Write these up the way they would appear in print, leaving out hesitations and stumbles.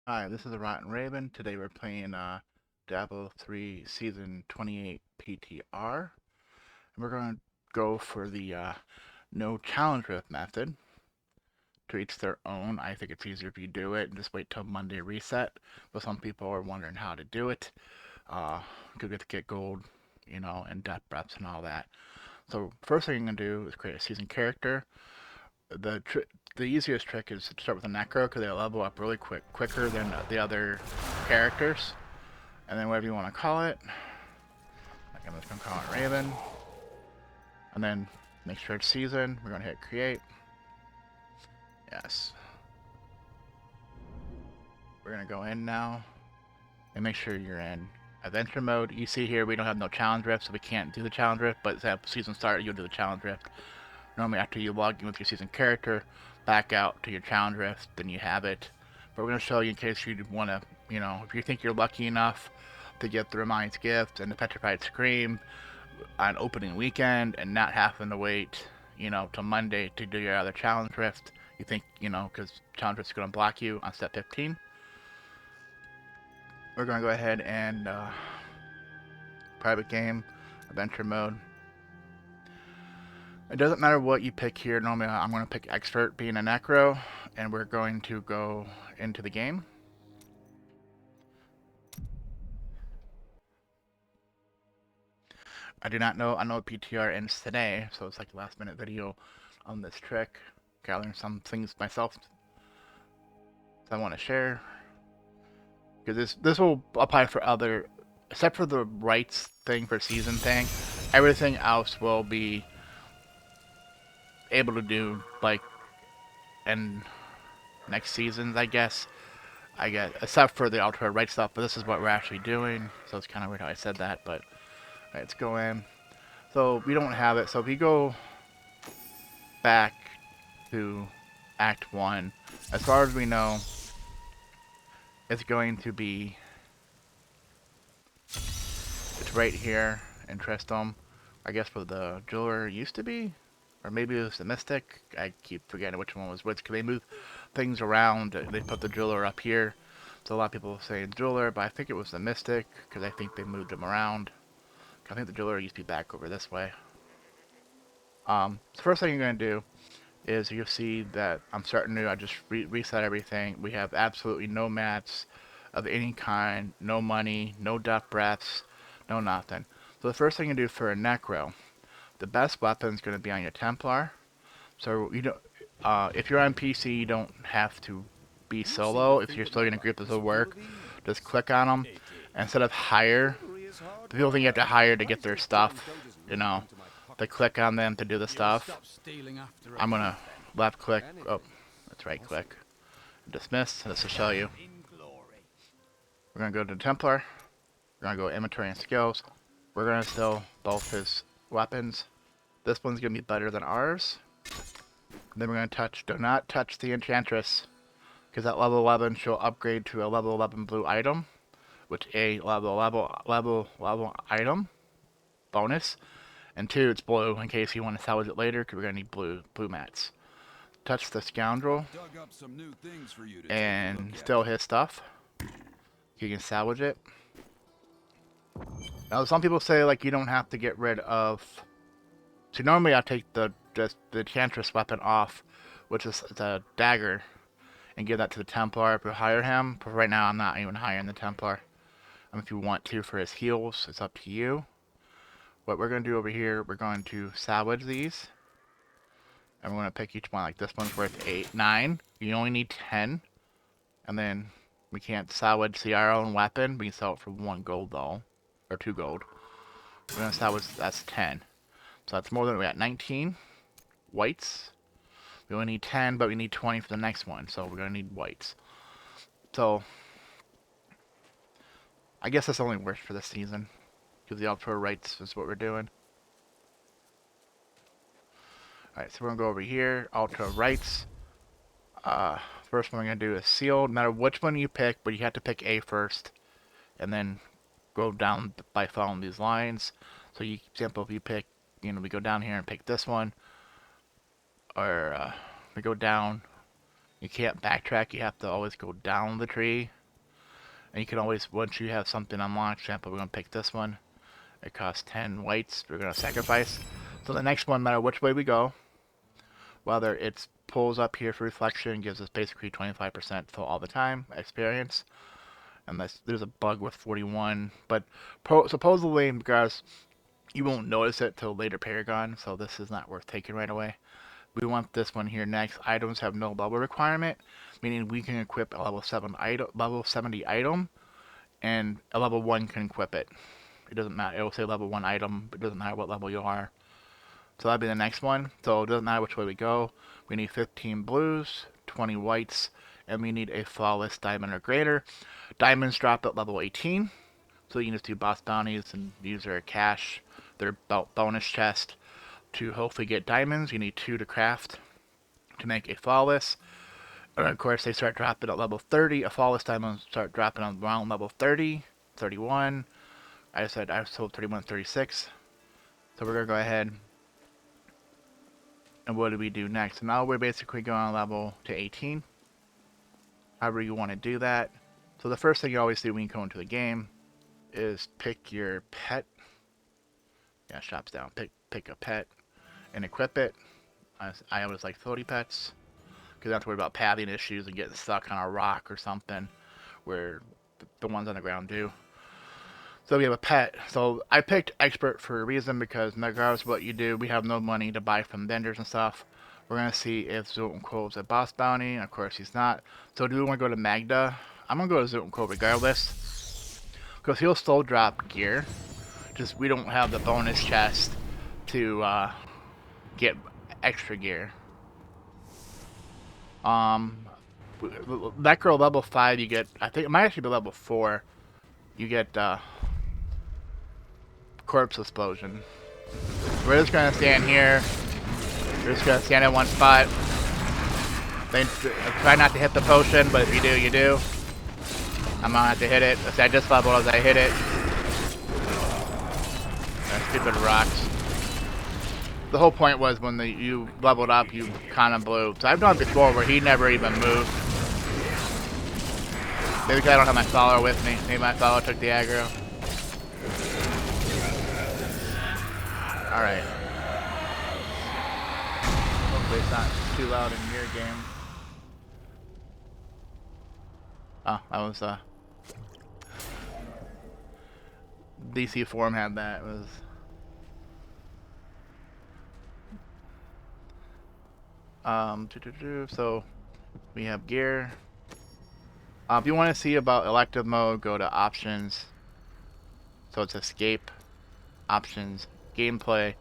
Hi, this is the Rotten Raven. Today we're playing Diablo 3 Season 28 PTR. And we're going to go for the no challenge rift method. To each their own. I think it's easier if you do it and just wait till Monday reset. But some people are wondering how to do it. Could get gold, and death breaths and all that. So first thing I'm going to do is create a season character. The the easiest trick is to start with a Necro because they level up really quicker than the other characters. And then whatever you want to call it. I'm just going to call it Raven. And then make sure it's season. We're going to hit create. Yes. We're going to go in now and make sure you're in adventure mode. You see here we don't have no challenge rift, so we can't do the challenge rift, but at season start you'll do the challenge rift. Normally after you log in with your season character, back out to your challenge rift, then you have it. But we're going to show you in case you want to, if you think you're lucky enough to get the Remind's Gift and the Petrified Scream on opening weekend and not having to wait, till Monday to do your other challenge rift. You think, because challenge rift's going to block you on step 15. We're going to go ahead and private game, adventure mode. It doesn't matter what you pick here. Normally I'm going to pick expert being a necro, and we're going to go into the game. I do not know. I know PTR ends today, so it's like a last minute video on this trick. Gathering some things myself that I want to share. Because this will apply for other, except for the rights thing for season thing, everything else will be able to do like in next seasons, I guess. Except for the alternate right stuff, but this is what we're actually doing, so it's kind of weird how I said that, but right, let's go in. So we don't have it, so if you go back to Act 1, as far as we know, it's going to be, it's right here in Tristram, I guess where the jeweler used to be, or maybe it was the Mystic. I keep forgetting which one was which, because they move things around. They put the jeweler up here, so a lot of people say jeweler, but I think it was the Mystic, because I think they moved him around. I think the jeweler used to be back over this way. So first thing you're going to do is you'll see that I'm starting to, I just reset everything. We have absolutely no mats of any kind, no money, no death breaths, no nothing. So the first thing you do for a necro, the best weapon is going to be on your Templar. So you don't, if you're on PC, you don't have to be solo. If you're still in a group, this will work. Just click on them. Instead of hire, the people think you have to hire to get their stuff, to click on them to do the stuff. I'm gonna left click, oh, that's right click, dismiss, this will show you. We're gonna go to Templar, we're gonna go inventory and skills, we're gonna steal both his weapons. This one's gonna be better than ours. Then we're gonna do not touch the Enchantress, because that level 11 she'll upgrade to a level 11 blue item, which a level item bonus, and 2 it's blue in case you want to salvage it later, because we're gonna need blue mats. Touch the scoundrel and steal his stuff. You can salvage it. Now some people say like you don't have to get rid of. So normally I take the Enchantress weapon off, which is the dagger, and give that to the Templar if you hire him. But right now I'm not even hiring the Templar. If you want to for his heals, it's up to you. What we're going to do over here, we're going to salvage these. And we're going to pick each one. Like this one's worth 9. You only need 10. And then we can't salvage our own weapon. We can sell it for 1 gold though. Or 2 gold. We're going to salvage, that's 10. So that's more than, we're at 19 whites. We only need 10, but we need 20 for the next one. So we're going to need whites. So I guess this only works for this season. Because the ultra rights is what we're doing. Alright, so we're going to go over here. Ultra rights. First one we're going to do is sealed. No matter which one you pick, but you have to pick A first. And then go down by following these lines. So, for example, if you pick, we go down here and pick this one. Or we go down. You can't backtrack. You have to always go down the tree. And you can always, once you have something unlocked, example, we're going to pick this one. It costs 10 whites. We're going to sacrifice. So the next one, no matter which way we go, whether it pulls up here for reflection, gives us basically 25% full all the time experience. Unless there's a bug with 41. But supposedly, because you won't notice it till later Paragon, so this is not worth taking right away. We want this one here next. Items have no level requirement, meaning we can equip a level 70 item, and a level 1 can equip it. It doesn't matter. It will say level 1 item, but it doesn't matter what level you are. So that'll be the next one. So it doesn't matter which way we go. We need 15 blues, 20 whites, and we need a flawless diamond or greater. Diamonds drop at level 18, so you can just do boss bounties and use their cash, their bonus chest, to hopefully get diamonds. You need 2 to craft to make a flawless. And of course, they start dropping at level 30. A flawless diamond start dropping on around level 30, 31. I sold 31, 36. So we're gonna go ahead. And what do we do next? Now we're basically going level to 18. However you want to do that. So the first thing you always do when you go into the game is pick your pet. Yeah, shop's down. Pick a pet and equip it. I always like floaty pets because I don't have to worry about pathing issues and getting stuck on a rock or something where the ones on the ground do. So we have a pet. So I picked expert for a reason because regardless of what you do, we have no money to buy from vendors and stuff. We're going to see if Zoltan Cole's a boss bounty, and of course he's not. So do we want to go to Magda? I'm going to go to Zoltan Cole regardless, because he'll still drop gear. Just we don't have the bonus chest to get extra gear. Necro level 5 you get, I think it might actually be level 4, you get corpse explosion. We're just gonna stand here. We're just gonna stand in one spot. Try not to hit the potion, but if you do, you do. I'm gonna have to hit it. I just leveled as I hit it. Stupid rocks. The whole point was when you leveled up, you kind of blew. So I've done it before where he never even moved. Maybe because I don't have my follower with me. Maybe my follower took the aggro. Alright. Hopefully it's not too loud in your game. Oh, that was DC Forum had that. It was so we have gear. If you want to see about elective mode, go to options. So it's escape, options, gameplay.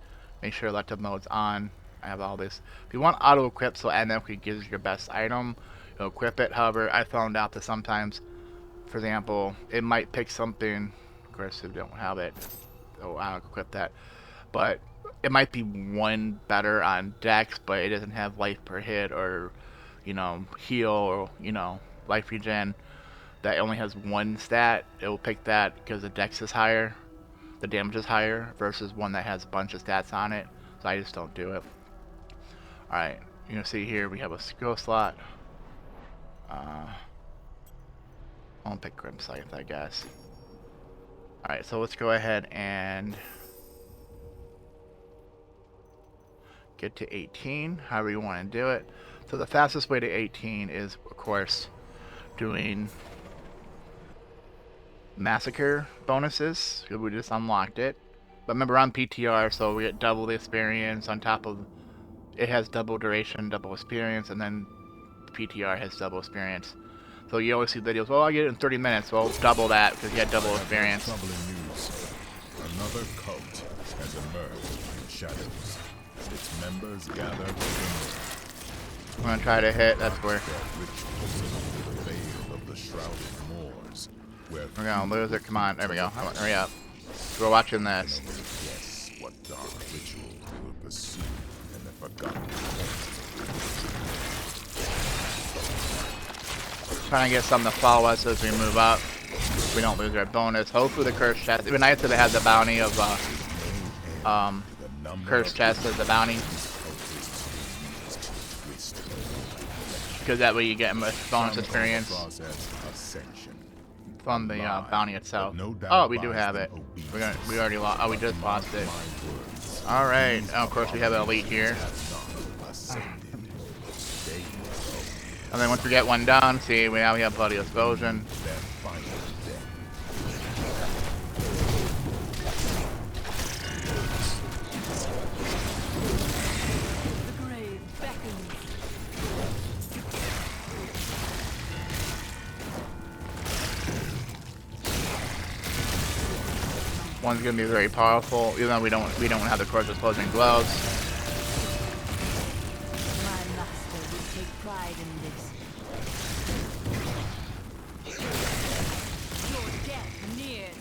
Make sure elective mode's on. I have all this. If you want auto equip, so automatically gives you your best item, you'll equip it. However, I found out that sometimes, for example, it might pick something. Of course, if you don't have it, oh, I don't equip that. But it might be one better on Dex, but it doesn't have life per hit or, you know, heal or, you know, life regen. That only has one stat. It will pick that because the Dex is higher, the damage is higher, versus one that has a bunch of stats on it. So I just don't do it. Alright, you can see here we have a skill slot. I'll pick Grim Scythe, I guess. Alright, so let's go ahead and get to 18, however you want to do it. So the fastest way to 18 is, of course, doing massacre bonuses. We just unlocked it. But remember, on PTR, so we get double the experience on top of... It has double duration, double experience, and then PTR has double experience. So you always see videos, well, I get it in 30 minutes. Well, double that, because you had double experience. Troubling news. Another cult has emerged in the shadows. Its members gather I'm gonna try to hit, that's where. the veil of the shrouded moors, where we're gonna lose it, come on, there we go. Hurry up. We're watching this. guess what dark rituals we will pursue in the forgotten Trying to get something to follow us as we move up. We don't lose our bonus. Hopefully the cursed chest. It'd be nice if it had the bounty of cursed chest as the bounty. Because that way you get bonus experience. from the Lie, bounty itself. but no doubt Oh, we do buys have them it. obedience. We already lost. Oh, we But just mark lost it. my words, All right. these Oh, of course, we have an elite here. have not ascended. They will And then once we get one down, see, now we have bloody explosion. their final death. The grave beckons. One's gonna be very powerful, even though we don't have the corrosive explosion gloves. My master will take pride in this. Your death nears.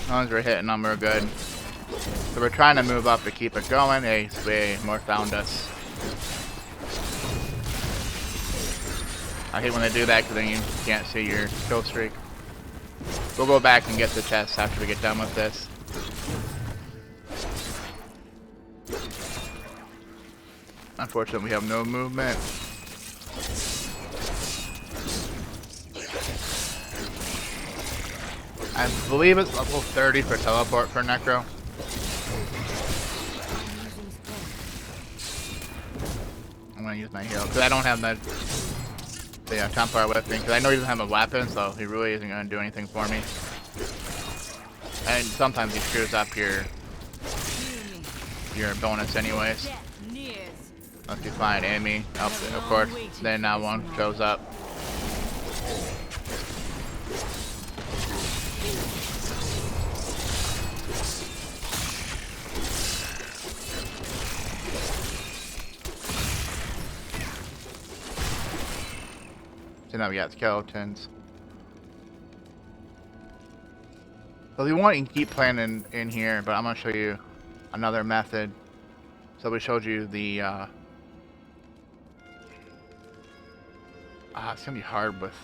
As long as we're hitting them, we're good. So we're trying to move up to keep it going. They more found us. I hate when they do that because then you can't see your kill streak. We'll go back and get the chest after we get done with this. Unfortunately, we have no movement. I believe it's level 30 for teleport for Necro. I'm gonna use my heal because I don't have the Templar with me because I know he doesn't have a weapon, so he really isn't gonna do anything for me. And sometimes he screws up your bonus anyways. Death nears. Unless you find enemy, of course, then that one shows up. So now we got skeletons. So if you want, you can keep playing in here, but I'm going to show you another method. So we showed you the... it's going to be hard with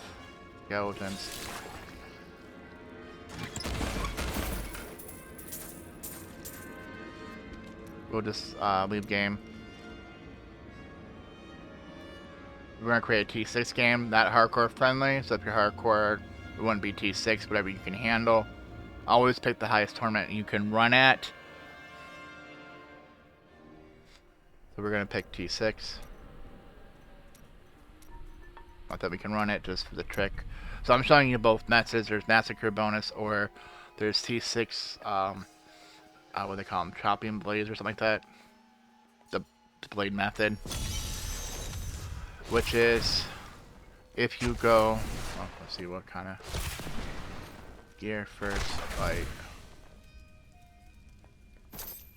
skeletons. We'll just leave game. We're going to create a T6 game, not hardcore friendly, so if you're hardcore, it wouldn't be T6, whatever you can handle. Always pick the highest tournament you can run at. So we're going to pick T6. Not that we can run it, just for the trick. So I'm showing you both methods. There's Massacre bonus, or there's T6, what do they call them, chopping blades or something like that. The blade method. Which is, if you go, oh, let's see what kind of gear first, like,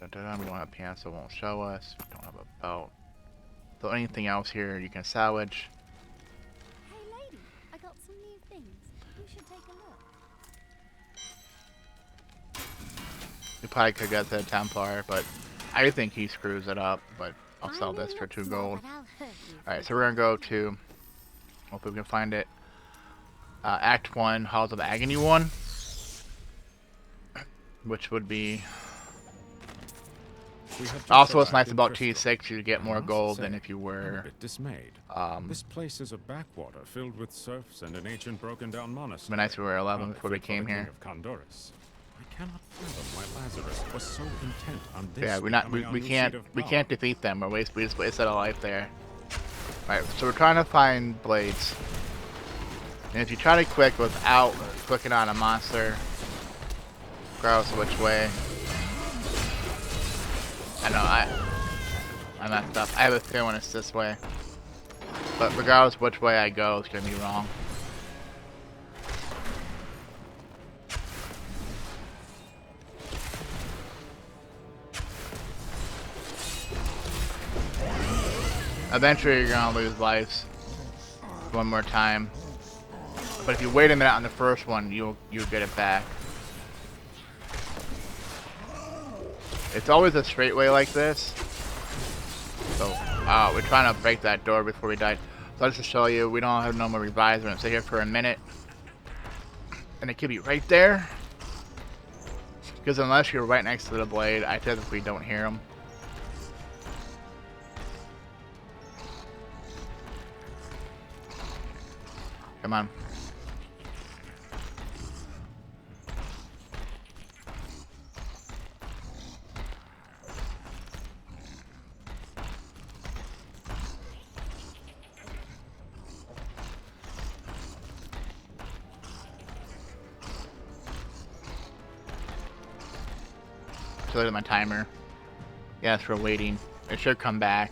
we don't have pants, so it won't show us, we don't have a belt. So anything else here you can salvage. Hey lady, I got some new things. You should take a look. You probably could get the Templar, but I think he screws it up, but I'll sell I this may for look 2 small, gold. but I'll hurt you if Alright, you so we're gonna go to, hopefully we can find it, Act 1, Halls of Agony 1, which would be, also what's nice about T6, you get more gold than if you were, dismayed. This place is a backwater filled with serfs and an ancient broken-down monastery. it'd be nice if we were 11 Not before we fit for the came king here. of Condorus. I cannot fathom why Lazarus was so intent on this. Yeah, we can't defeat them, we just wasted a life there. Alright, so we're trying to find blades. And if you try to click without clicking on a monster, regardless of which way. I know, I messed up. I have a feeling it's this way. But regardless of which way I go, it's gonna be wrong. Eventually you're gonna lose lives one more time. But if you wait a minute on the first one, you'll get it back. It's always a straight way like this. So, we're trying to break that door before we die. So just to show you, we don't have no more revives. We're gonna sit here for a minute. And it could be right there. Because unless you're right next to the blade, I typically don't hear them. Come on. So look at my timer. Yes, we're waiting. It should come back.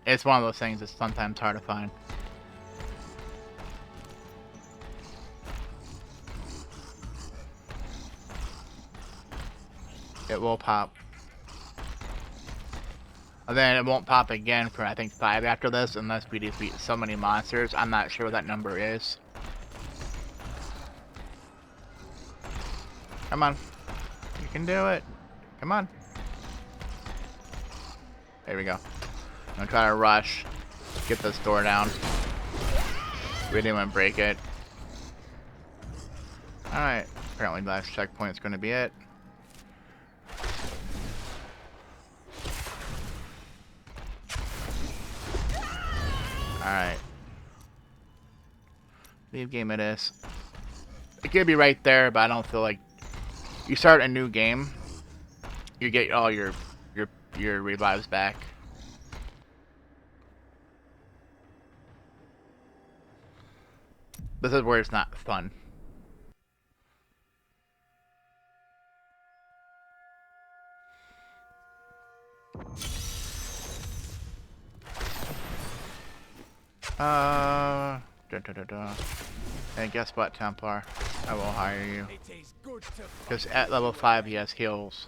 It's one of those things that's sometimes hard to find. It will pop. And then it won't pop again for, I think, 5 after this, unless we defeat so many monsters. I'm not sure what that number is. Come on. You can do it. Come on. There we go. I'm gonna try to rush. Get this door down. We didn't even break it. Alright. Apparently last checkpoint is gonna be it. Alright. Leave game it is. It could be right there, but I don't feel like you start a new game, you get all your revives back. This is where it's not fun. And guess what, Templar? I will hire you. Because at level 5 he has heals.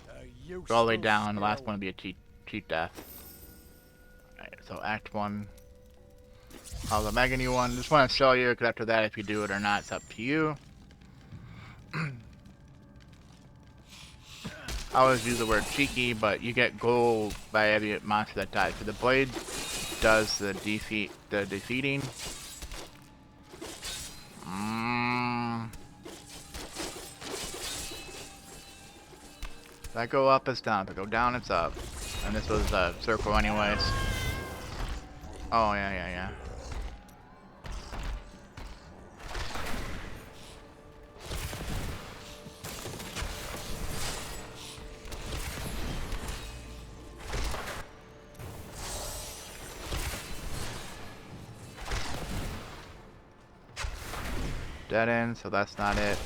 Go all the way down, the last one will be a cheat death. Alright, so Act 1. Oh, the Megany one. Just want to show you, because after that, if you do it or not, it's up to you. I always use the word cheeky, but you get gold by every monster that dies. So the blade does the defeating. If I go up, it's down. If I go down, it's up. And this was a circle anyways. Oh, yeah. Dead end, so that's not it.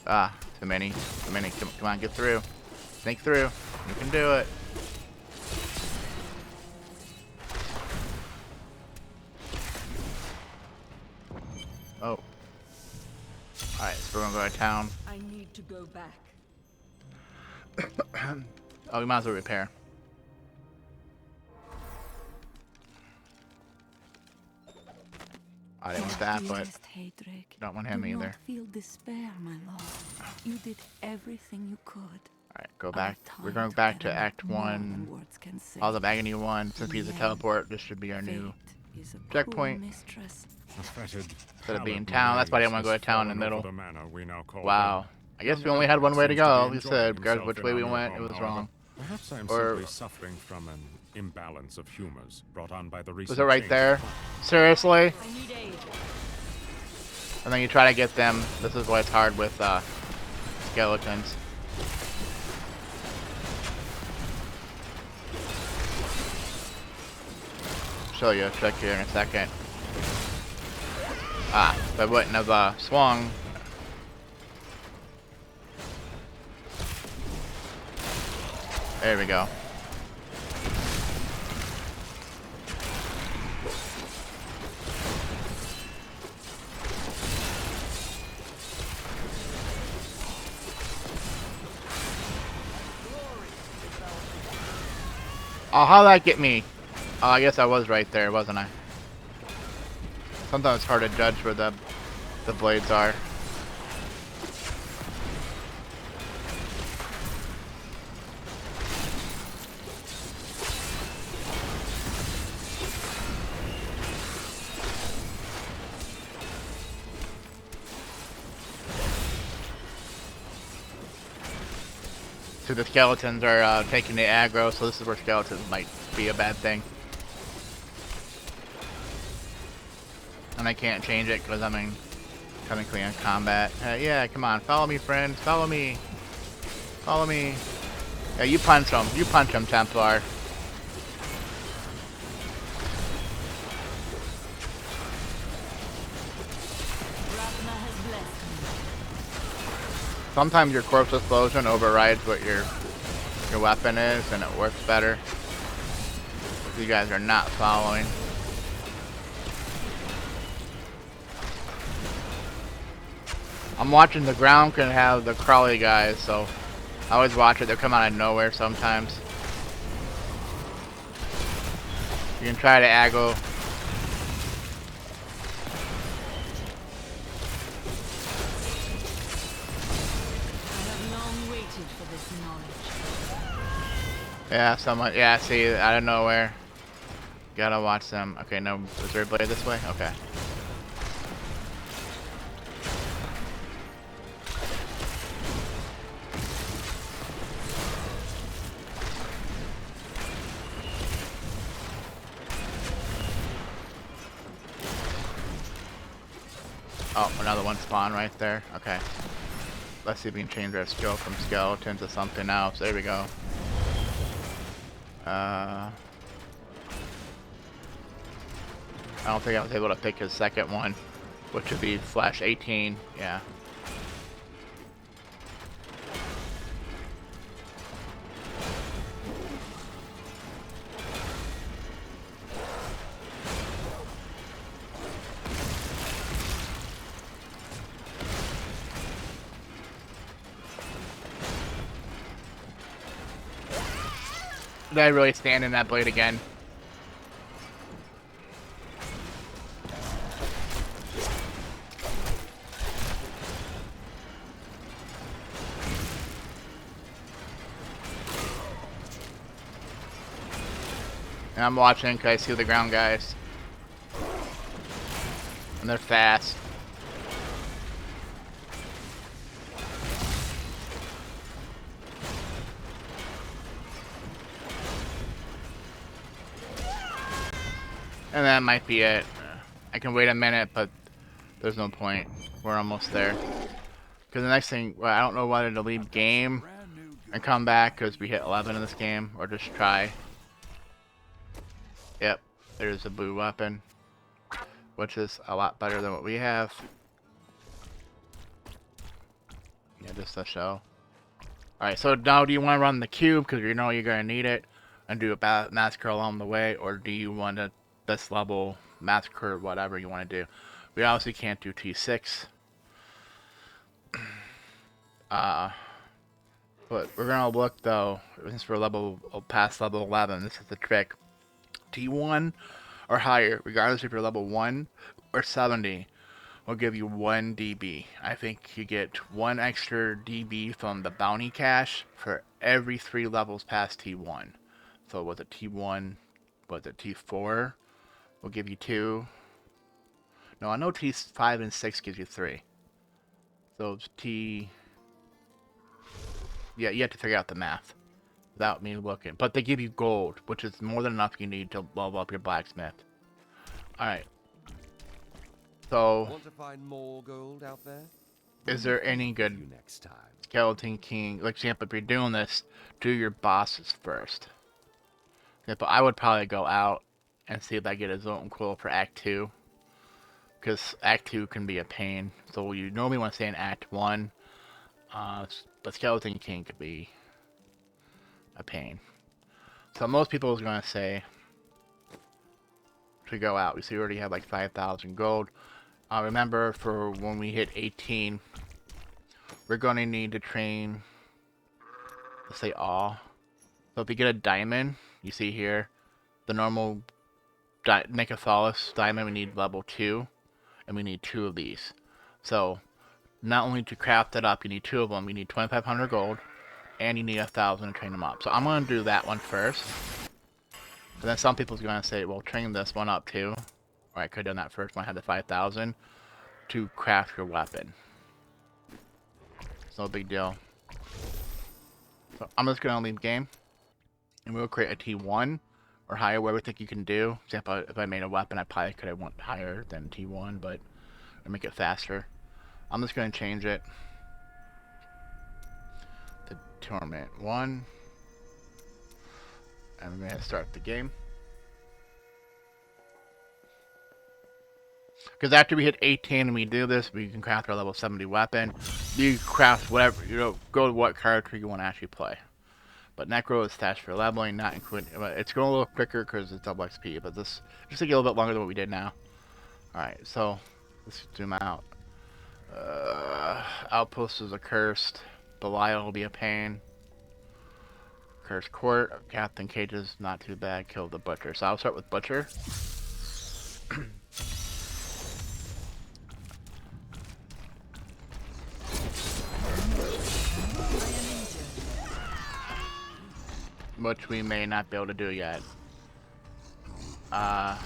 Ah, too many. Come on, get through. Sneak through. You can do it. Oh. Alright, so we're gonna go to town. I need to go back. Oh, we might as well repair. I didn't want that, but don't want him either. Feel despair, my lord. You did everything you could. Alright, go back. We're going back to Act 1. All the Agony 1. Since he's a teleport, this should be our new checkpoint. Instead of being town, that's why I didn't want to go to town in the middle. Wow. I guess we only had one way to go. We said, regardless of which way we went, it was wrong. Perhaps I'm simply suffering from an imbalance of humors brought on by the recent was it right there? Seriously? I need aid. And then you try to get them. This is why it's hard with skeletons. Show you a trick here in a second. Ah, if I wouldn't have swung. There we go. Oh, how'd that get me? Oh, I guess I was right there, wasn't I? Sometimes it's hard to judge where the blades are. So the skeletons are taking the aggro, so this is where skeletons might be a bad thing. And I can't change it because I'm in technically in combat. Yeah, come on, follow me, friends. Follow me. Follow me. Yeah, you punch him. You punch him, Templar. Ragna has blessed me. Sometimes your corpse explosion overrides what your weapon is, and it works better. If you guys are not following. I'm watching the ground can have the crawly guys, so I always watch it. They'll come out of nowhere sometimes. You can try to aggro. I have long waited for this knowledge. Yeah, someone. Yeah, see, out of nowhere. Gotta watch them. Okay, no, is there a blade this way? Okay. Oh, another one spawned right there. Okay. Let's see if we can change our skill from skeleton to something else. There we go. I don't think I was able to pick his second one, which would be Flash 18. Yeah. Did I really stand in that blade again? And I'm watching because I see the ground guys. And they're fast. And that might be it. I can wait a minute, but there's no point. We're almost there. Because the next thing, well, I don't know whether to leave game and come back because we hit 11 in this game, or just try. Yep, there's a blue weapon, which is a lot better than what we have. Yeah, just to show. Alright, so now do you want to run the cube because you know you're going to need it and do a massacre along the way, or do you want to this level massacre, whatever you want to do? We obviously can't do T6. But we're going to look though, since we're past level 11, this is the trick. T1 or higher, regardless if you're level 1 or 70, will give you 1 DB. I think you get 1 extra DB from the bounty cache for every 3 levels past T1. So was it T1, was it T4? Will give you 2. No, I know T5 and 6 gives you 3. So it's yeah, you have to figure out the math without me looking. But they give you gold, which is more than enough you need to level up your blacksmith. Alright. So, Want to find more gold out there? is there any See good you next time. Skeleton King? Like, example, if you're doing this, do your bosses first. But I would probably go out and see if I get a Zoltan Quill for Act 2. Because Act 2 can be a pain. So you normally want to stay in Act 1. But Skeleton King could be a pain. So most people is going to say to go out. We see we already have like 5,000 gold. Remember, for when we hit 18, we're going to need to train, let's say, all. So if you get a diamond, you see here, the normal Necrothallus diamond, we need level 2, and we need 2 of these. So, not only to craft it up, you need 2 of them. You need 2,500 gold, and you need 1,000 to train them up. So I'm going to do that one first. And then some people's going to say, well, train this one up too. Or I could have done that first when I had the 5,000 to craft your weapon. It's no big deal. So I'm just gonna leave game, and we'll create a T1 or higher, whatever we think you can do. For example, if I made a weapon, I probably could have went higher than T1, but I'll make it faster. I'm just gonna change it to Torment 1, and we're gonna start the game. Because after we hit 18 and we do this, we can craft our level 70 weapon. You craft whatever, go to what character you want to actually play. But Necro is stashed for leveling, not including. It's going a little quicker because it's double XP, but this just take a little bit longer than what we did now. Alright, so let's zoom out. Outpost is accursed. Belial will be a pain. Cursed Court. Captain Cage's not too bad. Kill the Butcher. So I'll start with Butcher. Which we may not be able to do yet. Dun,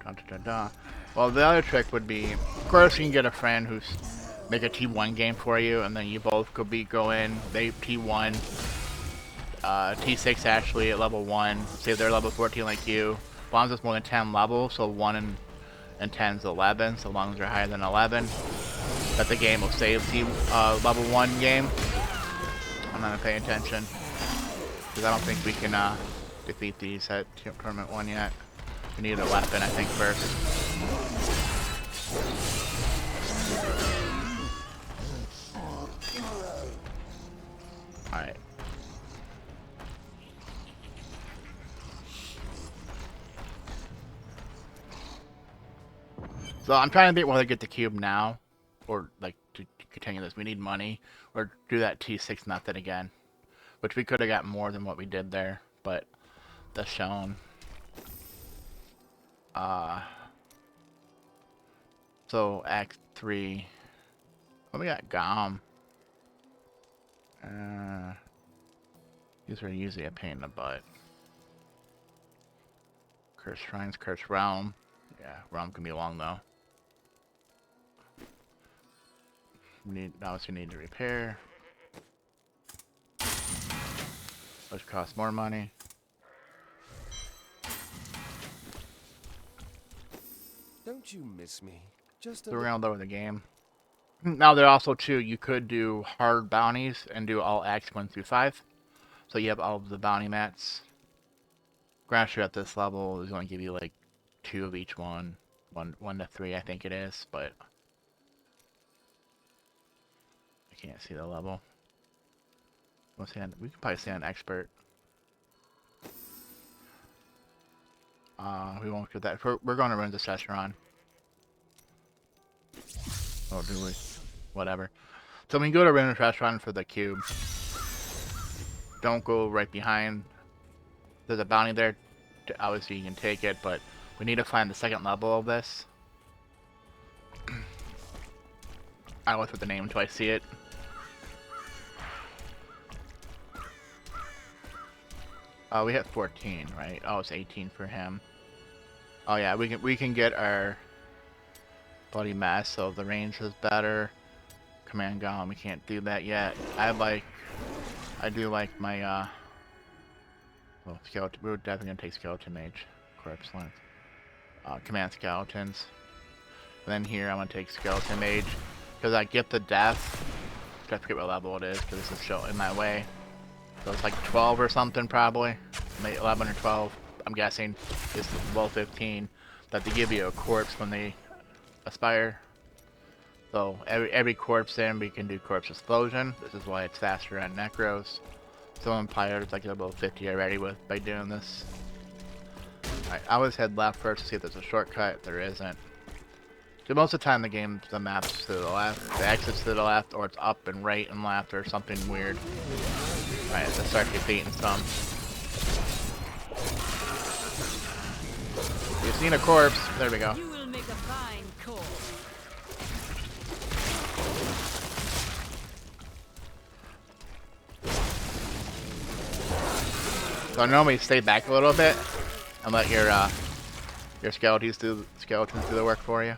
dun, dun, dun. Well, the other trick would be, of course, you can get a friend who's make a T1 game for you, and then you both could go in. They T1, T6 actually at level 1. Say they're level 14 like you. As long as it's more than 10 levels, so 1 and 10 is 11. So long as they're higher than 11, that the game will save level 1 game. I'm not gonna pay attention because I don't think we can defeat these at tournament 1 yet. We need a weapon, I think, first. Alright. So I'm trying to think whether to get the cube now, or like to continue this. We need money, or do that T6 method again, which we could have got more than what we did there, but that's shown. So Act 3. What we got? Gom. These are usually a pain in the butt. Cursed Shrines, Cursed Realm. Yeah, Realm can be long though. We obviously need to repair, which costs more money. Don't you miss me? Just a So we're gonna lower the game. Now there are also too, you could do hard bounties and do all acts 1 through 5. So you have all of the bounty mats. Grasher at this level is going to give you like 2 of each one. 1 to 3 I think it is, but I can't see the level. We can probably say an expert. We won't do that. We're going to run the session on. Oh, do we? Whatever. So when you go to Renner's Restaurant for the cube, don't go right behind. There's a bounty there. Obviously, you can take it, but we need to find the second level of this. I always put the name until I see it. We hit 14, right? Oh, it's 18 for him. Oh yeah, we can get our bloody mess, so the range is better. Command Golem, we can't do that yet. I do like my well, skeleton. We're definitely gonna take skeleton mage, corpse length. Command skeletons. And then here I'm gonna take skeleton mage because I get the death. I forget what level it is because this is show in my way. So it's like 12 or something probably, maybe 11 or 12. I'm guessing it's level 15 that they give you a corpse when they aspire. So every corpse then we can do corpse explosion. This is why it's faster on necros. Some empires like level 50 already by doing this. Alright, I always head left first to see if there's a shortcut. There isn't. So most of the time the map's to the left, the exit's to the left, or it's up and right and left or something weird. Alright, let's start defeating some. You've seen a corpse. There we go. You will make a fine corpse. So normally stay back a little bit and let your skeletons do the work for you.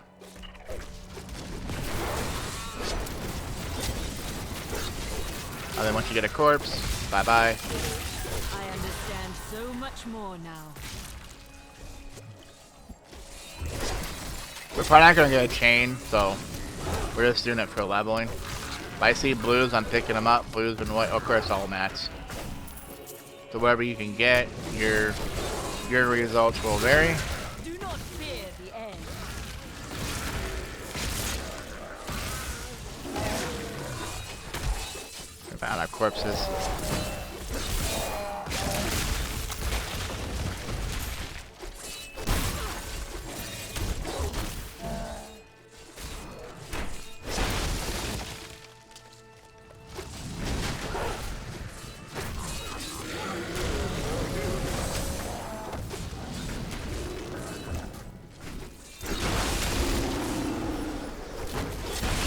And then once you get a corpse, bye-bye. I understand so much more now. We're probably not gonna get a chain, so we're just doing it for leveling. If I see blues, I'm picking them up. Blues and white, of course, all mats. So whatever you can get, your results will vary. Do not fear the end. We found our corpses.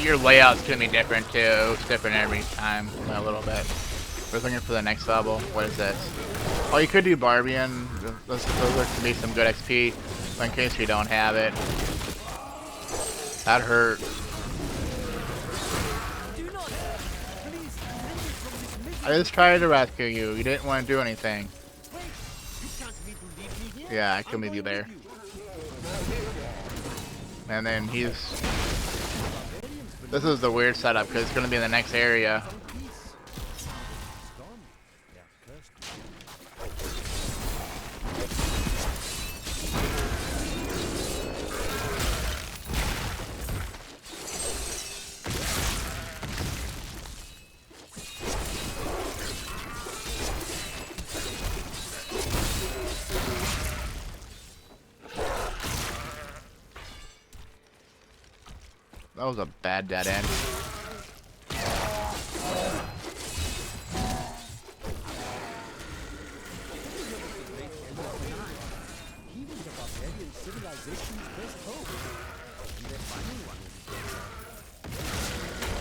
Your layout's gonna be different too. It's different every time, a little bit. We're looking for the next level. What is this? Oh, you could do Barbian. Those could be some good XP, but in case you don't have it. That hurt. I just tried to rescue you. You didn't want to do anything. Yeah, I can leave you there. And then he's... This is the weird setup because it's going to be in the next area. That was a bad dead end.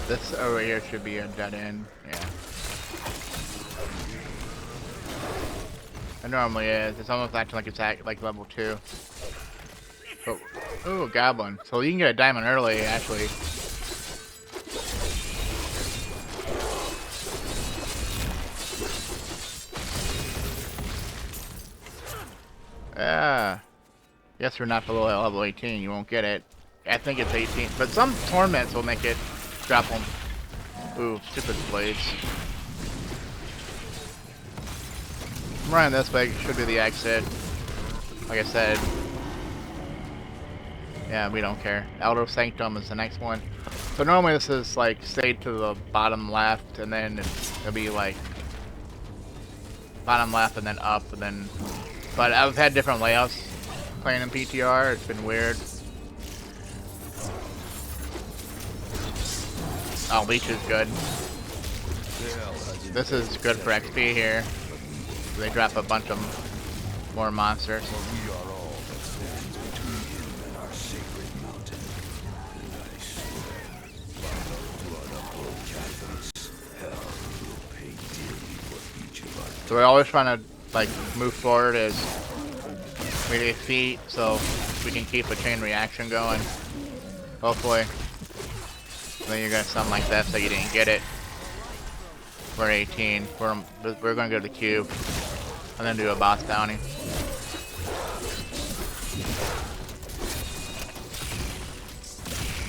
This over here should be a dead end, yeah. It normally is. It's almost acting like it's at like level 2. But, ooh, goblin. So you can get a diamond early, actually. Yeah. Yes, we're not below level 18. You won't get it. I think it's 18. But some torments will make it drop them. Ooh, stupid blades. I'm running this way. Should be the exit. Like I said. Yeah, we don't care. Elder Sanctum is the next one. So normally this is like stay to the bottom left, and then it'll be like bottom left and then up, and then. But I've had different layouts playing in PTR. It's been weird. Oh, Leech is good. This is good for XP here. They drop a bunch of more monsters. So we're always trying to like move forward as we defeat, so we can keep a chain reaction going. Hopefully. Then you got something like that, so you didn't get it. We're 18. We're gonna go to the cube and then do a boss bounty.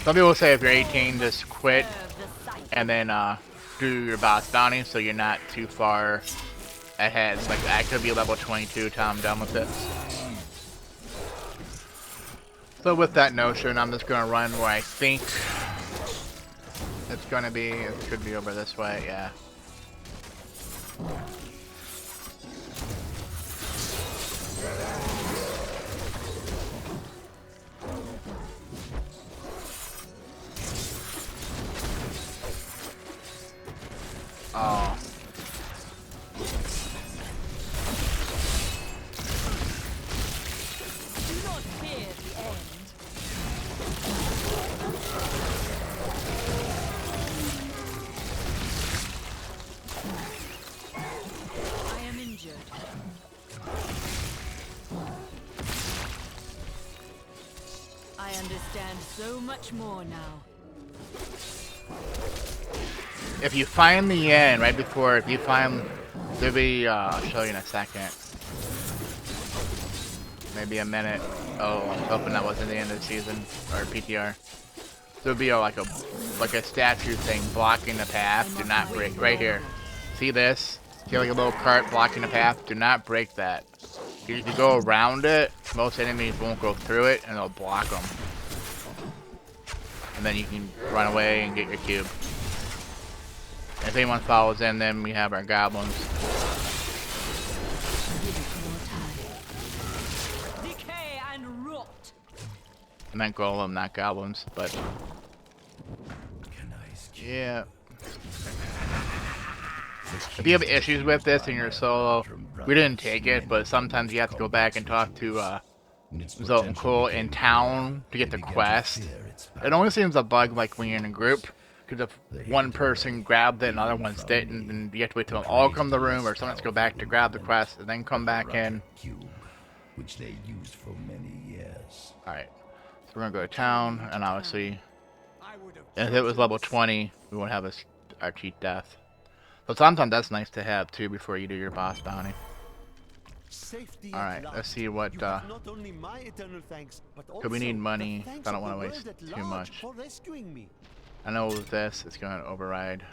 Some people say if you're 18, just quit and then do your boss bounty, so you're not too far ahead. Like I could be level 22 till I'm done with it. So with that notion, I'm just gonna run where I think it's gonna be. It should be over this way, yeah. Oh. Do not fear the end. I am injured. I understand so much more now. if you find the end right before, if you find, there'll be, I'll show you in a second. Maybe a minute. Oh, I'm hoping that wasn't the end of the season, or PTR. There'll be like a statue thing blocking the path. Do not break, right here. See this? See like a little cart blocking the path? Do not break that. If you go around it, most enemies won't go through it, and they'll block them. And then you can run away and get your cube. If anyone follows in, then we have our goblins. Decay and rot. I meant golem, not goblins, but yeah. If you have issues with this and you're solo, we didn't take it, but sometimes you have to go back and talk to Zoltan Cole in town to get the quest. It only seems a bug like when you're in a group, because if one person grabbed it and other ones didn't, then you have to wait till them all come to the room, or someone has to go back to grab the quest and then come back in. Which they used for many years. Alright, so we're gonna go to town, and obviously, if it was level 20, we won't have our cheat death. So sometimes that's nice to have too before you do your boss bounty. Alright, let's see what, could we need money? I don't want to waste too much. I know with this, it's going to override.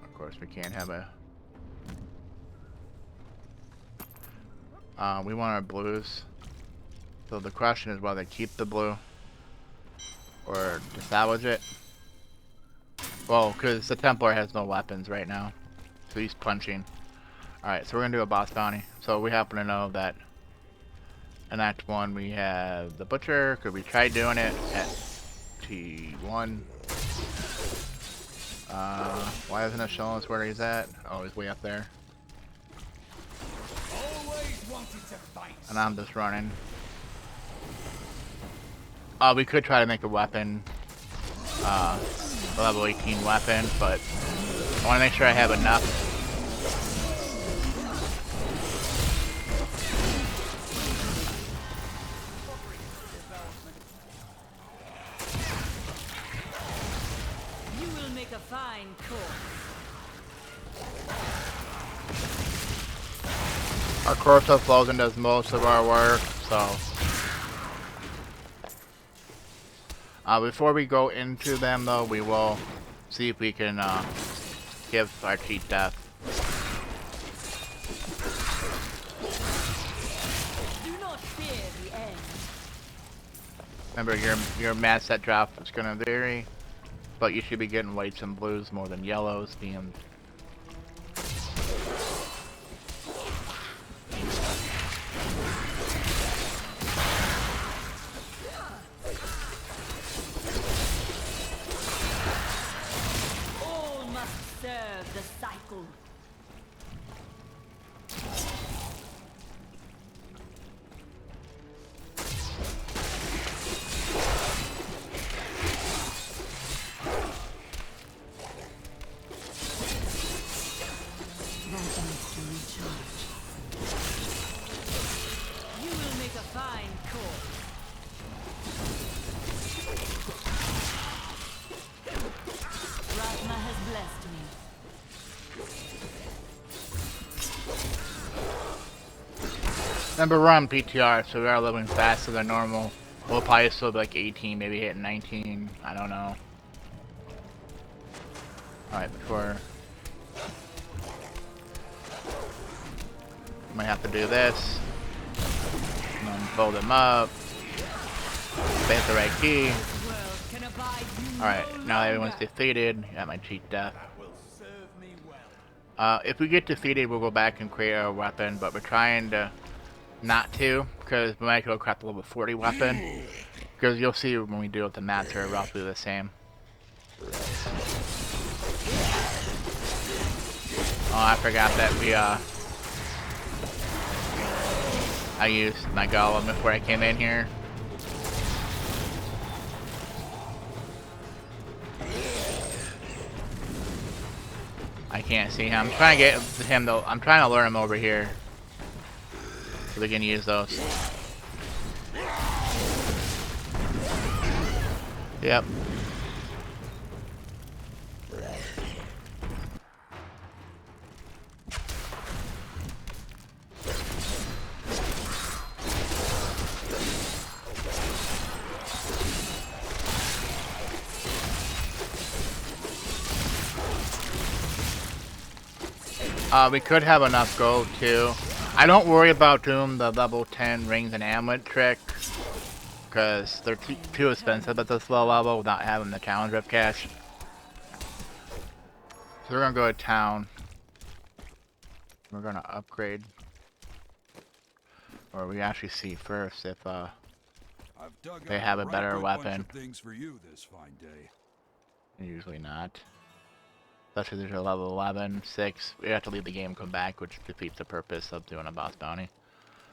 Of course, we can't have a... we want our blues. So the question is whether keep the blue or to salvage it. Well, because the Templar has no weapons right now, so he's punching. Alright, so we're going to do a boss bounty. So we happen to know that in Act 1 we have the Butcher, because we tried doing it at T1. Why isn't it showing us where he's at? Oh, he's way up there. And I'm just running. We could try to make a weapon, a level 18 weapon, but I want to make sure I have enough. You will make a fine corpse. Our Corso Flosen does most of our work, so... before we go into them, though, we will see if we can give our cheat death. Do not fear the end. Remember, your mad set drop is going to vary, but you should be getting whites and blues more than yellows, being... Serve the cycle. You will make a fine corpse. Ratma has blessed me. Remember, we're on PTR, so we are leveling faster than normal. We'll probably still be like 18, maybe hit 19. I don't know. Alright, before... might have to do this. And then fold them up. Hit the right key. Alright, now everyone's defeated. Got my cheat death. If we get defeated, we'll go back and create our weapon, but we're trying to not to, because we might go craft a level 40 weapon. Because you'll see when we deal with the mats are roughly the same. Oh, I forgot that we, I used my golem before I came in here. I can't see him. I'm trying to get him though. I'm trying to lure him over here so we can use those. Yep. We could have enough gold too. I don't worry about doing the level 10 rings and amulet trick because they're too expensive at this low level without having the challenge rep cash. So we're gonna go to town. We're gonna upgrade, or we actually see first if they have a better weapon. Things for you this fine day. Usually not. Especially if they're level 11, 6. We have to leave the game and come back, which defeats the purpose of doing a boss bounty.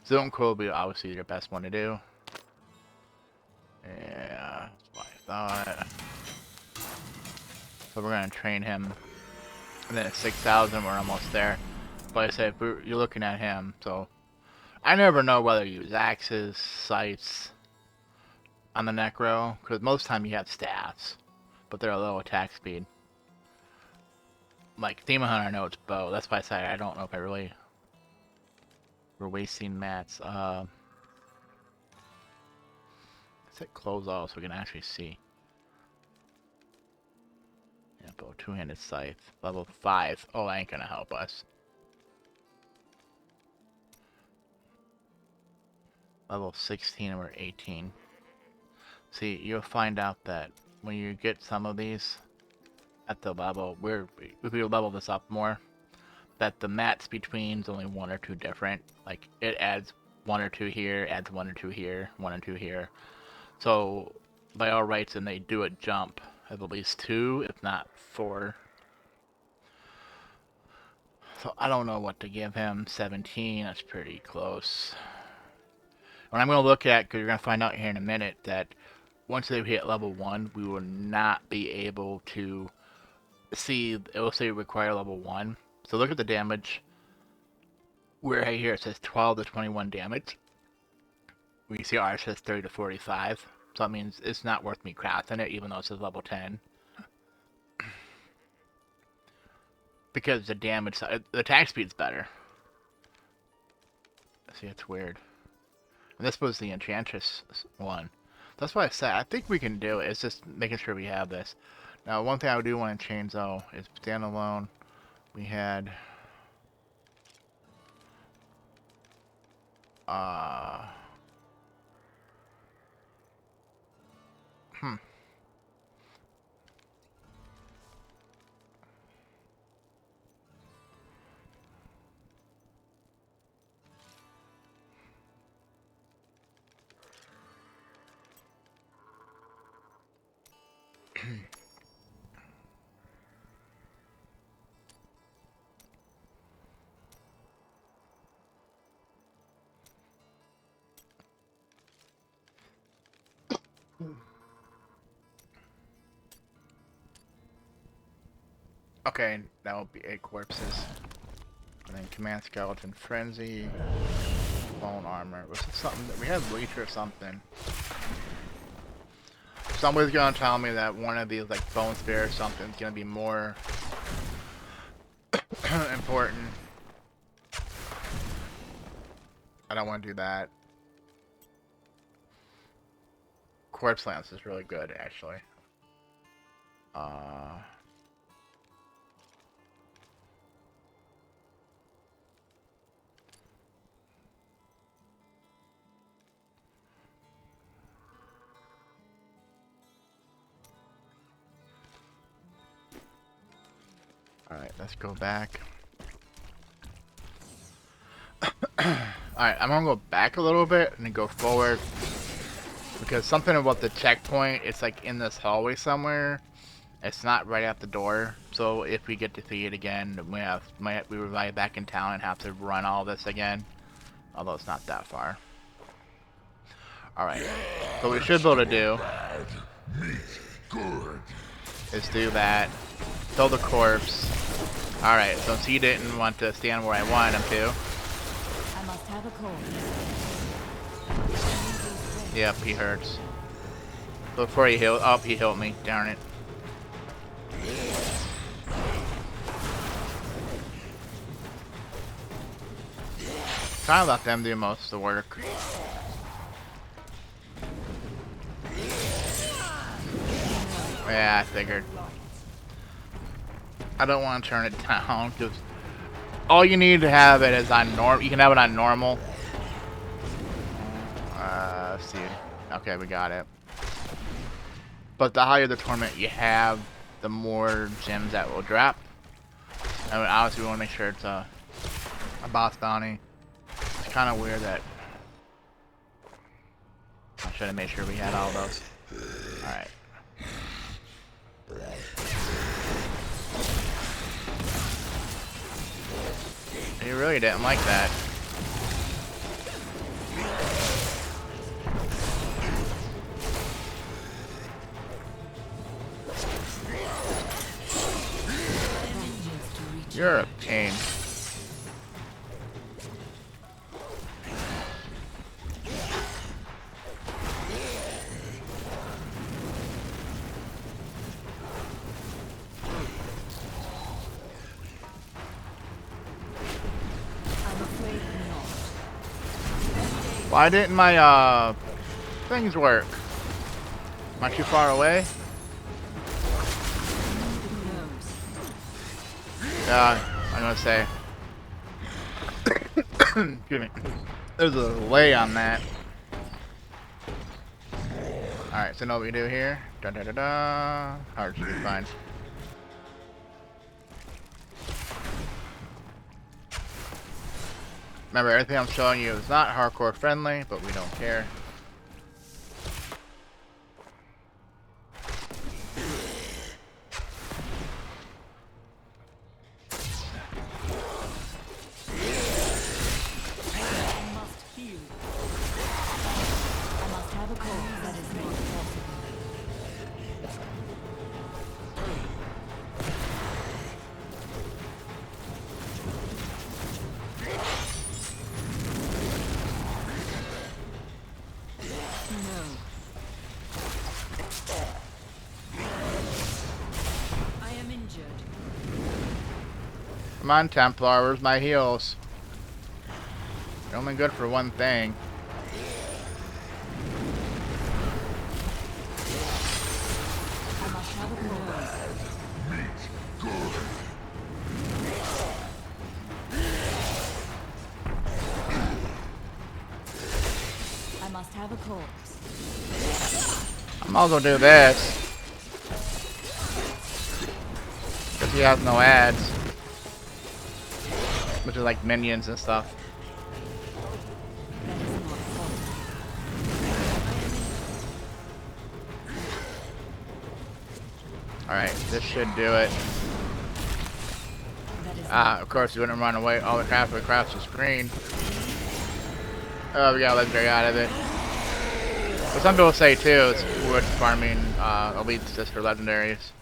Zone Core will be obviously your best one to do. Yeah, that's what I thought. So we're going to train him. And then at 6,000, we're almost there. But I said, you're looking at him, so... I never know whether you use axes, sights on the Necro, because most of the time you have staffs, but they're a low attack speed. Like, Demon Hunter, I know it's bow. That's why I said I don't know if I really... We're wasting mats. Let's hit close all so we can actually see. Yeah, bow, two-handed scythe. Level 5. Oh, that ain't gonna help us. Level 16 and we're 18. See, you'll find out that when you get some of these at the level, if we level this up more, that the mats between is only 1 or 2 different. Like, it adds 1 or 2 here, adds 1 or 2 here, 1 or 2 here. So, by all rights, and they do it jump of at least 2, if not 4. So, I don't know what to give him. 17, that's pretty close. What I'm going to look at, because you're going to find out here in a minute, that once they hit level 1, we will not be able to see, it will say require level 1. So look at the damage. Where right here it says 12 to 21 damage. We see ours says 30 to 45. So that means it's not worth me crafting it, even though it says level 10. Because the damage, the attack speed's better. See, it's weird. And this was the Enchantress one. That's why I said, I think we can do it. It's just making sure we have this. Now, one thing I do want to change, though, is standalone. We had... Okay, that will be 8 corpses. And then Command Skeleton Frenzy. Bone Armor. Was it something that we had Leech or something? Somebody's gonna tell me that one of these, like Bone Spear or something, is gonna be more important. I don't want to do that. Corpse Lance is really good, actually. Alright, let's go back. Alright, I'm gonna go back a little bit and then go forward. Because something about the checkpoint, it's like in this hallway somewhere. It's not right at the door. So if we get defeated again, we revive back in town and have to run all this again. Although it's not that far. Alright. So what we should be able to do is do that. Kill the corpse. Alright, since he didn't want to stand where I wanted him to. I must have a cold. Yep, he hurts. Before he healed, oh, he healed me. Darn it. Try to let them do most of the work. Yeah, I figured. I don't want to turn it down because all you need to have it is on norm. You can have it on normal. Let's see. Okay, we got it. But the higher the tournament you have, the more gems that will drop. I mean, obviously, we want to make sure it's a boss bounty. It's kind of weird that I should have made sure we had all those. All right. He really didn't like that. You're a pain. Why didn't my things work? Am I too far away? Yeah, I'm gonna say. Excuse me. There's a delay on that. Alright, so know what we do here. Da da da da. Hard should be fine. Remember, everything I'm showing you is not hardcore friendly, but we don't care. Come on, Templar, where's my heals? You're only good for one thing. I must have a corpse. I might as well do this. Because he has no ads. Which is like minions and stuff. Alright, this should do it. Of course, you wouldn't run away all the crap across the screen. Oh, we got legendary out of it. But some people say too, it's worth farming elites just for legendaries.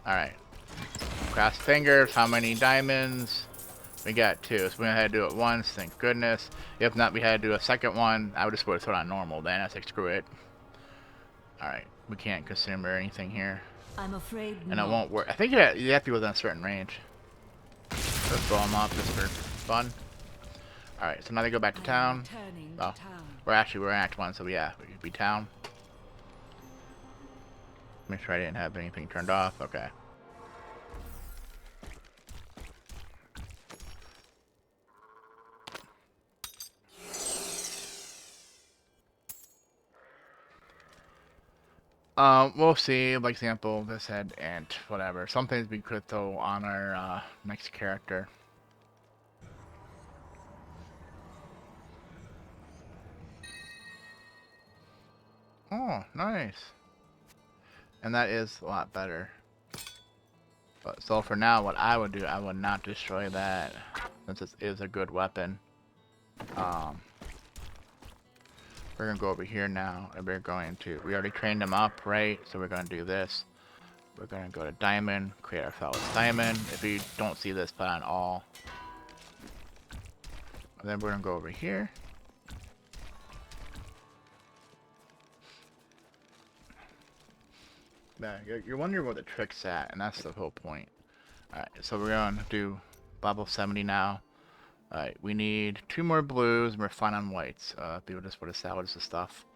Alright. Cross fingers, how many diamonds? We got 2, so we had to do it once, thank goodness. If not, we had to do a second one. I would just put it on normal then. I was like, screw it. Alright, we can't consume or anything here. I'm afraid and not. it won't work. I think you have to be within a certain range. Let's blow them up just for fun. Alright, so now they go back to town. Oh, we're in Act 1, so yeah, we could be town. Make sure I didn't have anything turned off. Okay. We'll see. Like example, this had ant, whatever. Some things we could throw on our next character. Oh, nice. And that is a lot better. But so for now, what I would do, I would not destroy that, since it is a good weapon. We're gonna go over here now, and we're going to. We already trained them up, right? So we're gonna do this. We're gonna go to diamond, create our file with diamond. If you don't see this, put on all. And then we're gonna go over here. Yeah, you're wondering where the trick's at, and that's the whole point. Alright, so we're gonna do level 70 now. Alright, we need 2 more blues, and we're fine on whites. People just want to salvage the stuff.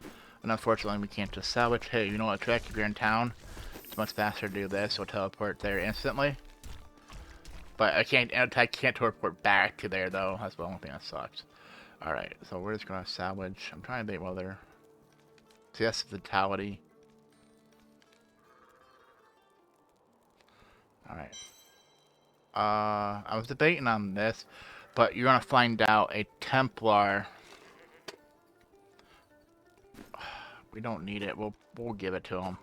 And unfortunately, we can't just salvage. Hey, you know what trick? If you're in town, it's much faster to do this. You'll teleport there instantly. But I can't teleport back to there though. That's the only thing that sucks. Alright, so we're just gonna salvage. I'm trying to debate whether CS vitality. Alright. I was debating on this, but you're gonna find out a Templar. We don't need it. We'll give it to him.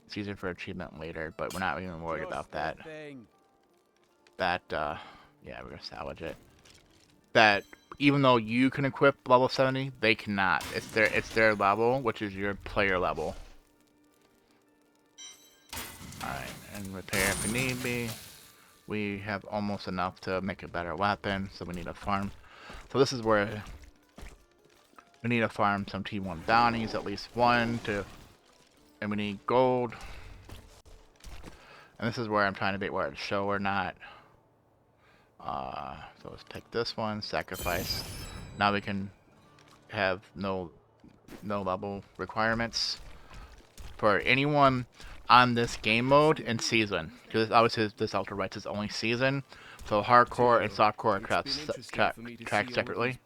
It's easier for achievement later, but we're not even worried about that. Yeah, we're gonna salvage it. That even though you can equip level 70, they cannot. It's their level, which is your player level. Alright, and repair if we need be. We have almost enough to make a better weapon, so we need to farm. So this is where we need to farm some T1 bounties, at least one, and we need gold. And this is where I'm trying to debate whether to show or not. So let's pick this one, sacrifice. Now we can have no level requirements for anyone on this game mode in season, because obviously this Ultra Rights is only season. So hardcore and softcore track separately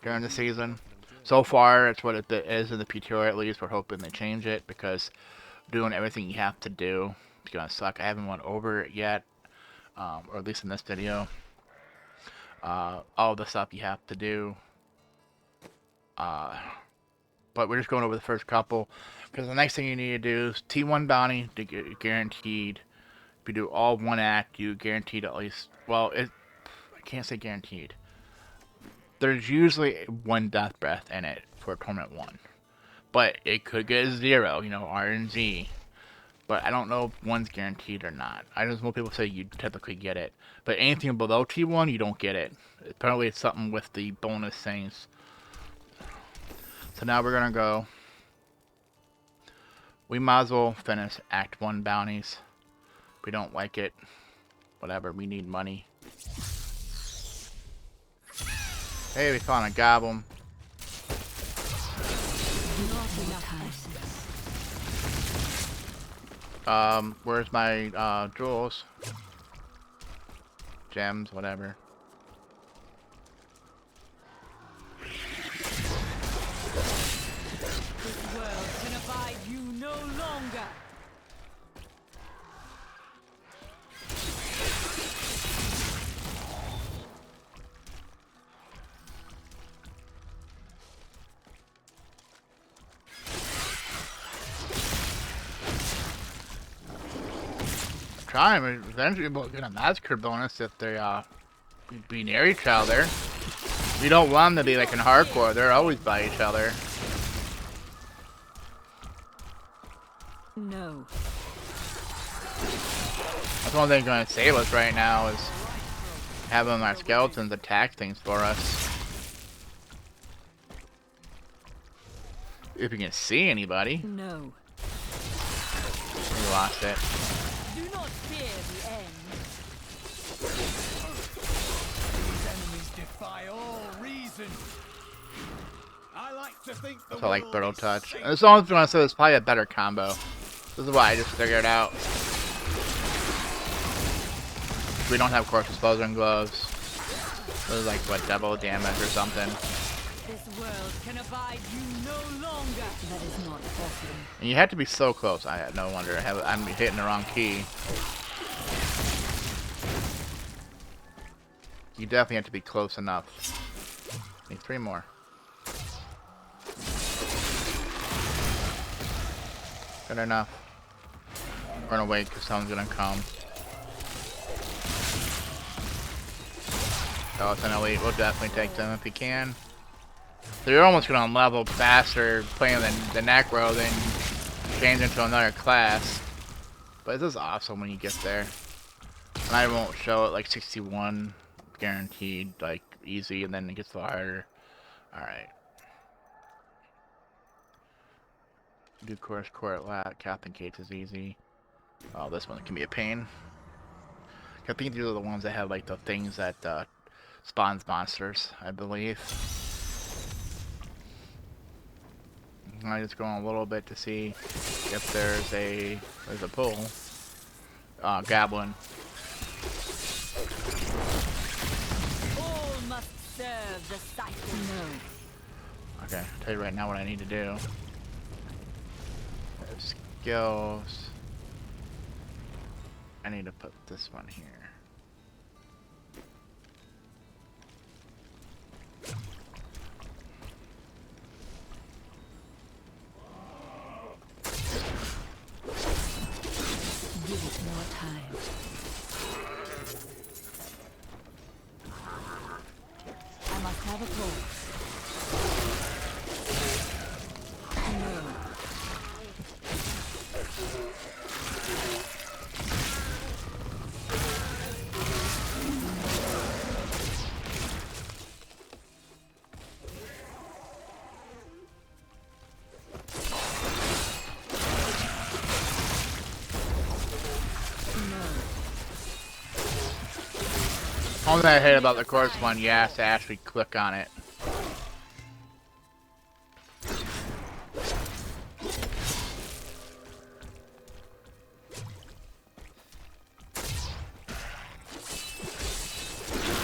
during the season. So far, it's what it is in the PTR at least. We're hoping they change it, because doing everything you have to do is gonna suck. I haven't went over it yet, or at least in this video. All the stuff you have to do. But we're just going over the first couple, because the next thing you need to do is T1 bounty to get guaranteed. If you do all one act, you guaranteed at least. Well, I can't say guaranteed. There's usually one death breath in it for tournament 1, but it could get a 0. You know, RNG. But I don't know if one's guaranteed or not. I just know people say you typically get it. But anything below T1, you don't get it. Apparently it's something with the bonus things. So now we're gonna go. We might as well finish Act 1 bounties. If we don't like it, whatever, we need money. Hey, we found a goblin. Where's my jewels? Gems, whatever. This world can abide you no longer. Trying to eventually get a massacre bonus if they be near each other. We don't want them to be like in hardcore. They're always by each other. No. That's one thing going to save us right now is having our skeletons attack things for us. If you can see anybody. No. We lost it. Do not fear the end. These enemies defy all reason. I like to think the So I like world Burrow is Touch. safe. And as long as you want to say, it's probably a better combo. This is why I just figured out. We don't have Corpse Disposer and gloves. This is like what, double damage or something. This world can abide you no longer. That is not possible. And you have to be so close. No wonder I'm hitting the wrong key. You definitely have to be close enough. Need 3 more. Good enough. We're gonna wait because someone's gonna come. Oh, it's an elite. We'll definitely take them if we can. So you're almost gonna level faster playing the Necro than change into another class. But this is awesome when you get there. And I won't show it like 61 guaranteed, like easy, and then it gets a little harder. Alright. Do course court lat, Captain Gates is easy. Oh, this one can be a pain. I think these are the ones that have like the things that spawns monsters, I believe. I just go on a little bit to see if there's a pull. Goblin. No. Okay, I'll tell you right now what I need to do. Skills. I need to put this one here. Give it more time. I must have a pulse. No. Only thing I hate about the course one, you have to actually click on it.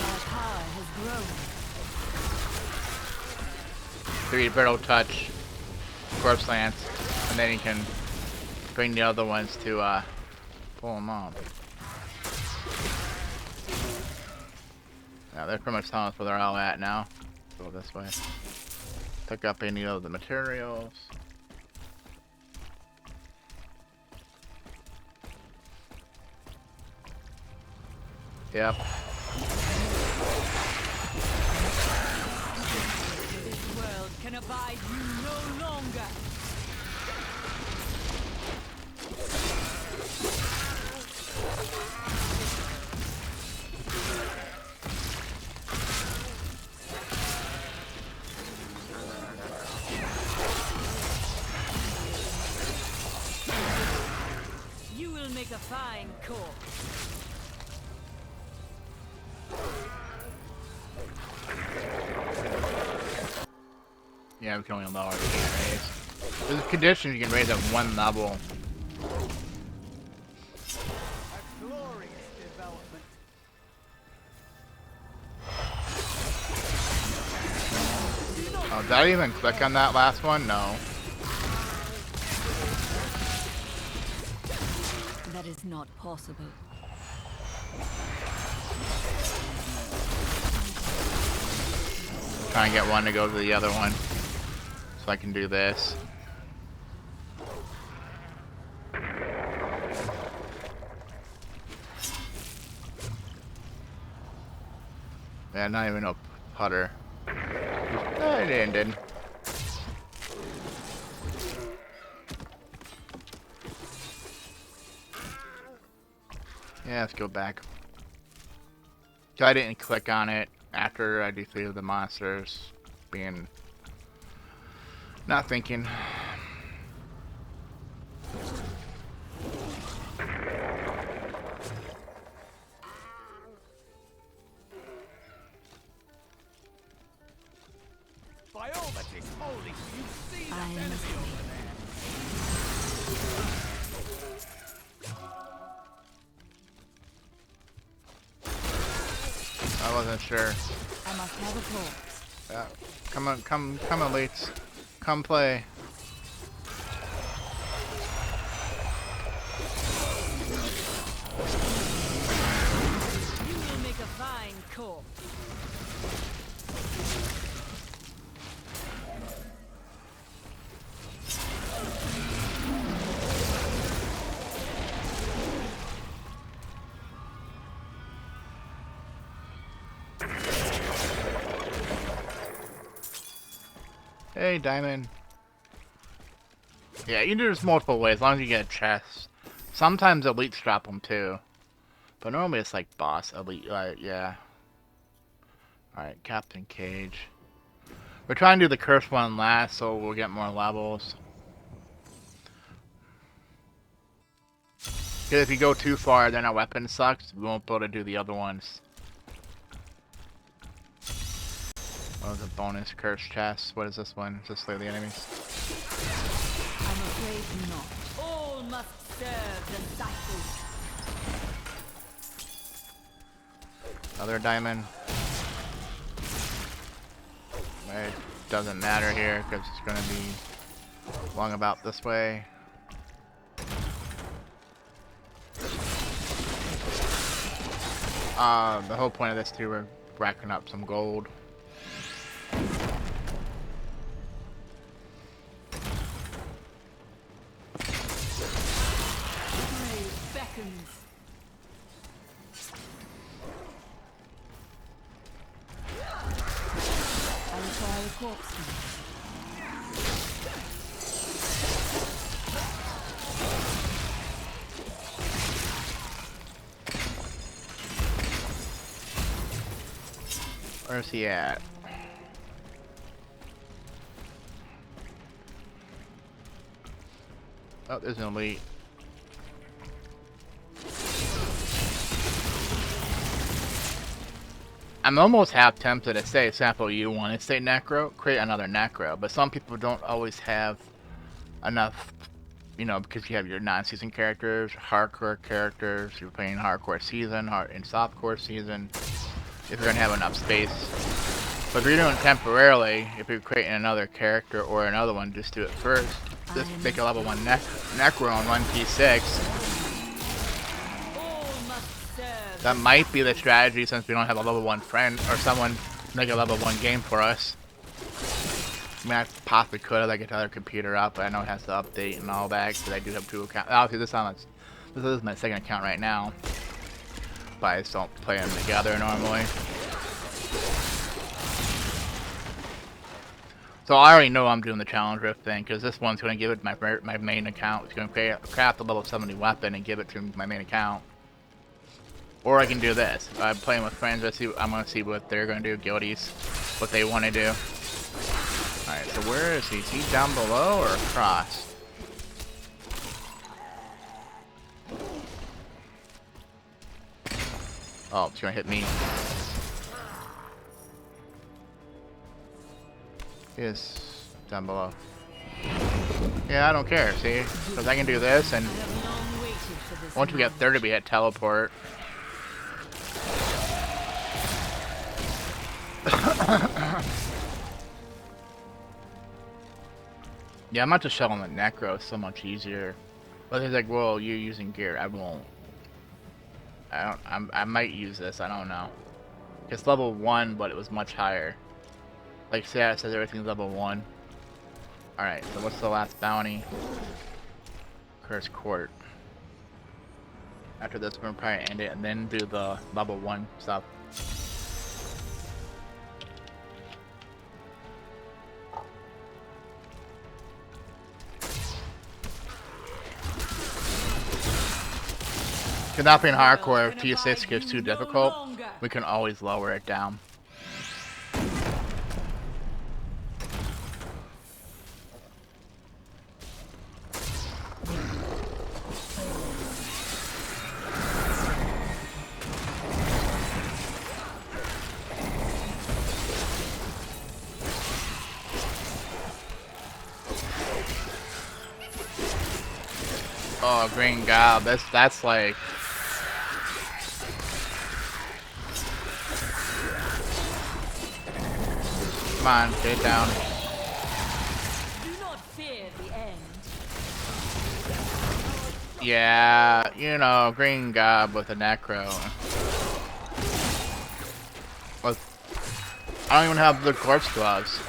My power has grown. 3 brittle touch, corpse lance, and then you can bring the other ones to pull them off. Yeah, they're pretty much telling us where they're all at now. Go this way. Pick up any of the materials. Yep. This world can abide you no longer. You will make a fine corpse. Yeah, we can only lower the raise. There's conditions you can raise at 1 level. A glorious development. Oh, did I even click on that last one? No. That is not possible. Try and get one to go to the other one. So I can do this. Yeah, not even a putter. It ended. Yeah, let's go back. So I didn't click on it after I defeated the monsters, being not thinking. By all that is holy, you see that I enemy must over wait. there? I wasn't sure. I must have a pulse. Yeah. Come on, come elites. Come play. You will make a fine corpse. Hey, Diamond. Yeah, you can do this multiple ways, as long as you get a chest. Sometimes elites drop them too. But normally it's like boss, elite, yeah. Alright, Captain Cage. We're trying to do the cursed one last, so we'll get more levels. Because if you go too far, then our weapon sucks. We won't be able to do the other ones. Oh, the bonus curse chest. What is this one? Just slay the enemies. I'm afraid not. All must serve the cycle. Another diamond. It doesn't matter here because it's going to be long about this way. The whole point of this too, we're racking up some gold. Beckons. I require a corpse. Where's he at? Oh, there's an elite. I'm almost half tempted to say, sample you want to say Necro, create another Necro, but some people don't always have enough, you know, because you have your non-season characters, hardcore characters, you're playing hardcore season, and softcore season, if you're going to have enough space. But if you're doing it temporarily, if you're creating another character or another one, just do it first. Just make a level 1 Necro and run P6. That might be the strategy since we don't have a level 1 friend or someone to make a level 1 game for us. I mean, I possibly could have like get another computer up, but I know it has to update and all that because I do have 2 accounts. Obviously, this is my second account right now, but I just don't play them together normally. So I already know I'm doing the challenge rift thing because this one's going to give it my main account. It's going to craft a level 70 weapon and give it to my main account. Or I can do this. I'm playing with friends. I'm going to see what they're going to do. Guildies, what they want to do. Alright, so where is he? Is he down below or across? Oh, it's going to hit me. He is down below. Yeah, I don't care, see? Because I can do this, and once we get 30, we hit teleport. Yeah, I'm not just shelling the Necro, it's so much easier. But he's like, well, you're using gear. I won't. I might use this, I don't know. It's level 1, but it was much higher. Like, see how it says everything's level 1? Alright, so what's the last bounty? Curse Court. After this, we're gonna probably end it and then do the level 1 stuff. If not being hardcore, if T6 gets too difficult, we can always lower it down. Oh, Green Gob, that's like... Come on, get it down. Do not fear the end. Yeah, you know, Green Gob with a Necro. I don't even have the corpse gloves.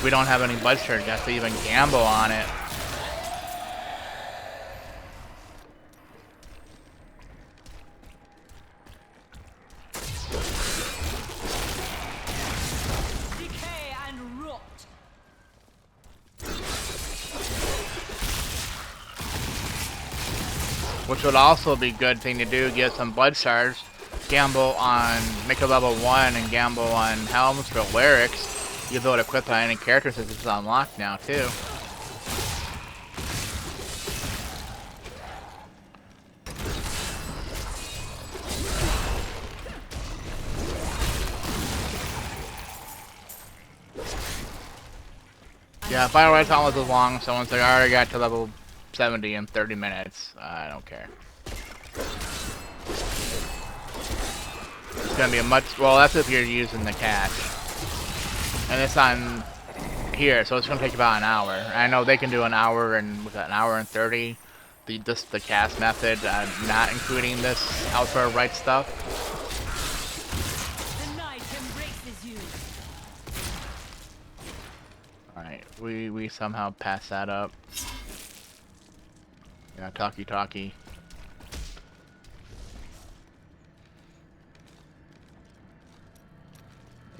We don't have any bloodshed yet to even gamble on it. Which would also be a good thing to do, get some blood shards, gamble on, make a level 1 and gamble on helms for lyrics. You'll be able to equip on any character since it's unlocked now too. Yeah, Final Red Gauntlet is long, so once I already got to level 70 in 30 minutes, I don't care. It's gonna be a much, well, that's if you're using the cash. And it's on here, so it's gonna take about an hour. I know they can do an hour and with an hour and 30. The cast method, not including this outdoor right stuff. The night embraces you. All right, we somehow passed that up. Yeah, talkie.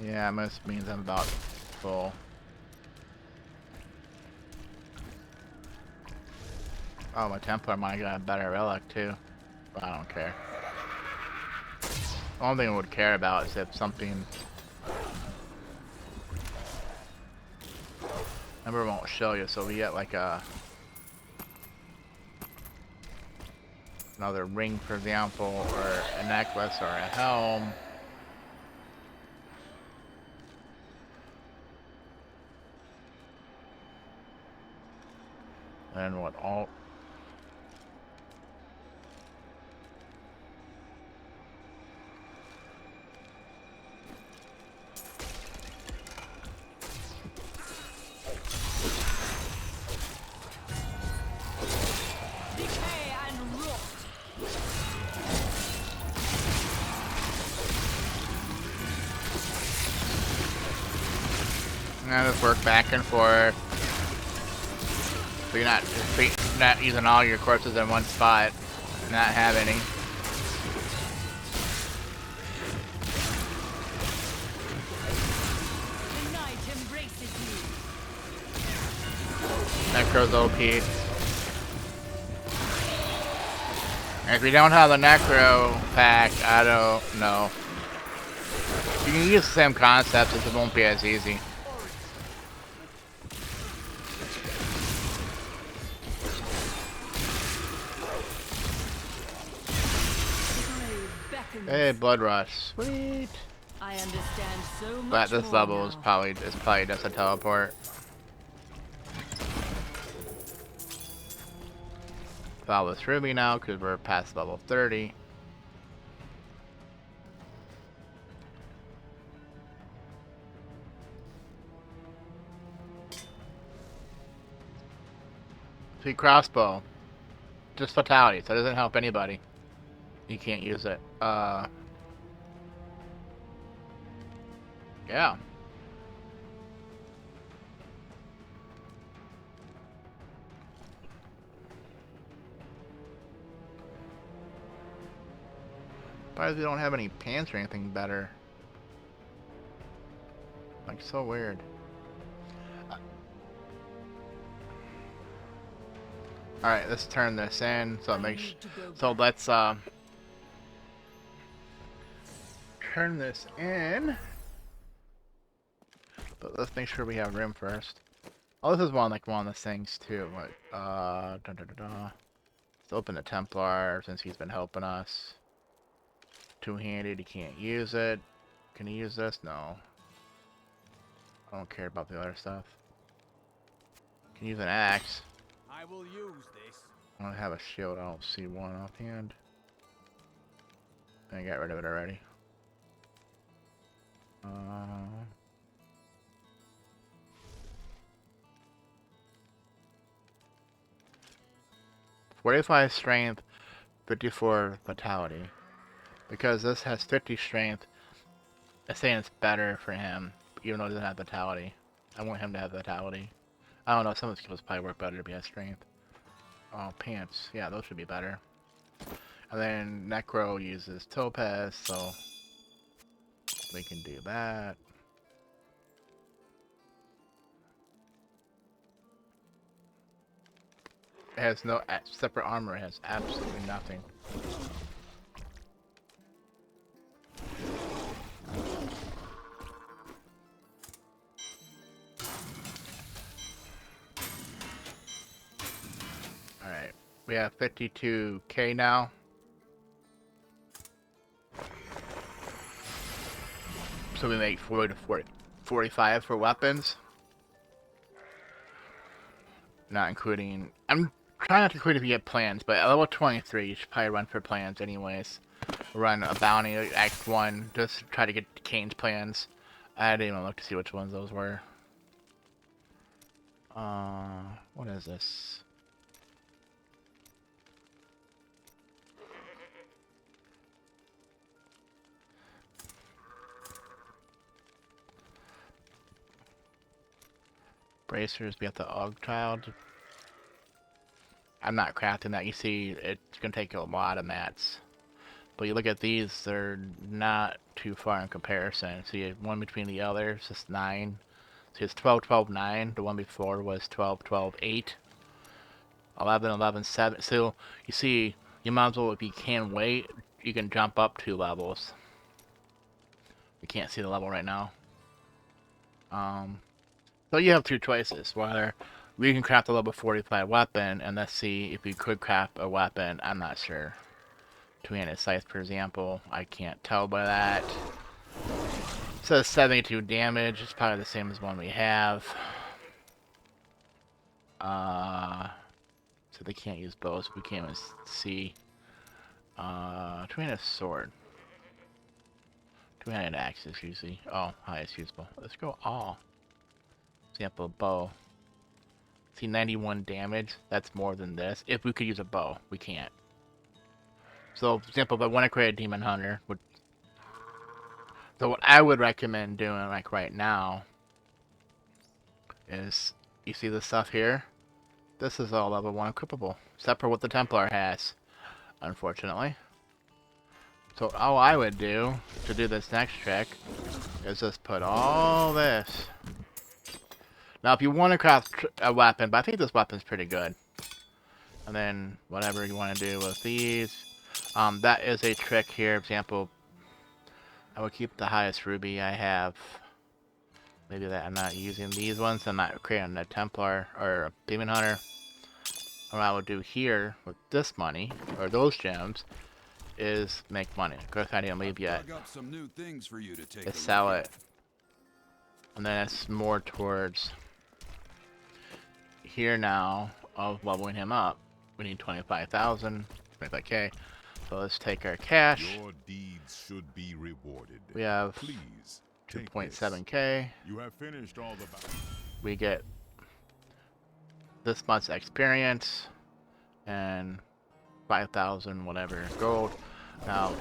Yeah, must means I'm about full. Oh, my Templar might got a better relic too, but I don't care. The only thing I would care about is if something. Number won't show you, so we get like another ring, for example, or a necklace or a helm. And what all? Decay and rot. And just work back and forth. So you're not using all your corpses in one spot, and not have any. The night embraces you. Necro's OP. And if you don't have the Necro pack, I don't know. You can use the same concepts, it won't be as easy. Hey, Blood Rush. Sweet. I understand so much. But this more level now. is probably just a teleport. Follow this Ruby now because we're past level 30. See, crossbow. Just fatality, so it doesn't help anybody. You can't use it. Yeah. Surprised we don't have any pants or anything better. Like, so weird. Alright, let's turn this in so it makes let's turn this in. But let's make sure we have room first. Oh, this is one of the things too. Like, let's open the Templar since he's been helping us. Two-handed, he can't use it. Can he use this? No. I don't care about the other stuff. Can use an axe. I will use this. I don't have a shield. I don't see one offhand. I got rid of it already. 45 strength, 54 vitality. Because this has 50 strength, I'm saying it's better for him, even though it doesn't have vitality. I want him to have vitality. I don't know, some of the skills probably work better if he has strength. Oh, pants. Yeah, those should be better. And then Necro uses Topaz, so we can do that. It has no separate armor, it has absolutely nothing. Alright, we have 52k now. So we make 40 to 45 for weapons. Not including... I'm trying not to include if you get plans, but at level 23 you should probably run for plans anyways. Run a bounty, Act 1, just to try to get Kane's plans. I didn't even look to see which ones those were. What is this? Bracers, we have the Og Child. I'm not crafting that. You see, it's going to take a lot of mats. But you look at these, they're not too far in comparison. See, one between the others is 9. See, it's 12, 12, 9. The one before was 12, 12, 8. 11, 11, 7. So, you see, you might as well, if you can wait, you can jump up 2 levels. You can't see the level right now. So you have 2 choices. Whether we can craft a level 45 weapon, and let's see if we could craft a weapon. I'm not sure. Two-handed scythe, for example. I can't tell by that. It says 72 damage. It's probably the same as one we have. So they can't use bows. We can't even see. Two-handed sword. Two-handed axe is usually... Oh, highest usable. Let's go all. Example, bow. See, 91 damage. That's more than this. If we could use a bow, we can't. So, for example, if I want to create a demon hunter, so what I would recommend doing, like right now, is you see this stuff here. This is all level 1 equipable, except for what the Templar has, unfortunately. So all I would do to do this next trick is just put all this. Now, if you want to craft a weapon, but I think this weapon's pretty good. And then whatever you want to do with these. That is a trick here. Example, I would keep the highest ruby I have. Maybe that I'm not using these ones. I'm not creating a Templar or a Demon Hunter. What I would do here with this money, or those gems, is make money. Of course, I didn't leave yet. Some new things for you to take Is sell it. And then it's more towards here now of leveling him up. We need 25,000, 25k. So let's take our cash. Your deeds should be rewarded. We have Please 2.7k. You have finished all the We get this much experience and 5,000 whatever gold. Now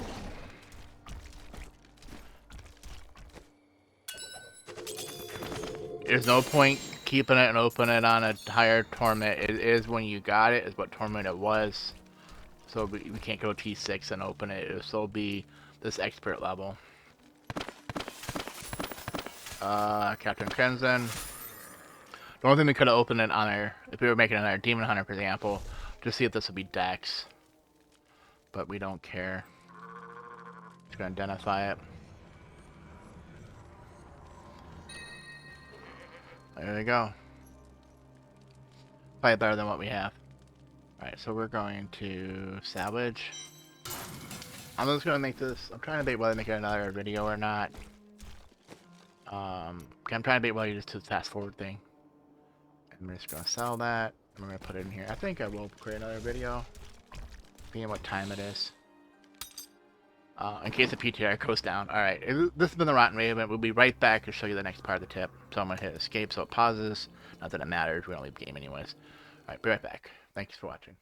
there's no point keeping it and opening it on a higher torment. It is when you got it, is what torment it was. So we can't go T6 and open it. It'll still be this expert level. Captain Crimson. The only thing we could have opened it on our, if we were making another Demon Hunter, for example, to see if this would be Dex. But we don't care. Just gonna identify it. There we go. Probably better than what we have. Alright, so we're going to salvage. I'm just gonna make this, I'm trying to debate whether to make it another video or not. I'm trying to debate whether you just do the fast forward thing. And we're just gonna sell that. And we're gonna put it in here. I think I will create another video. Seeing what time it is. In case the PTR goes down. Alright, this has been the Rotten Raven. We'll be right back to show you the next part of the tip. So I'm gonna hit escape so it pauses. Not that it matters, we don't leave the game anyways. Alright, be right back. Thanks for watching.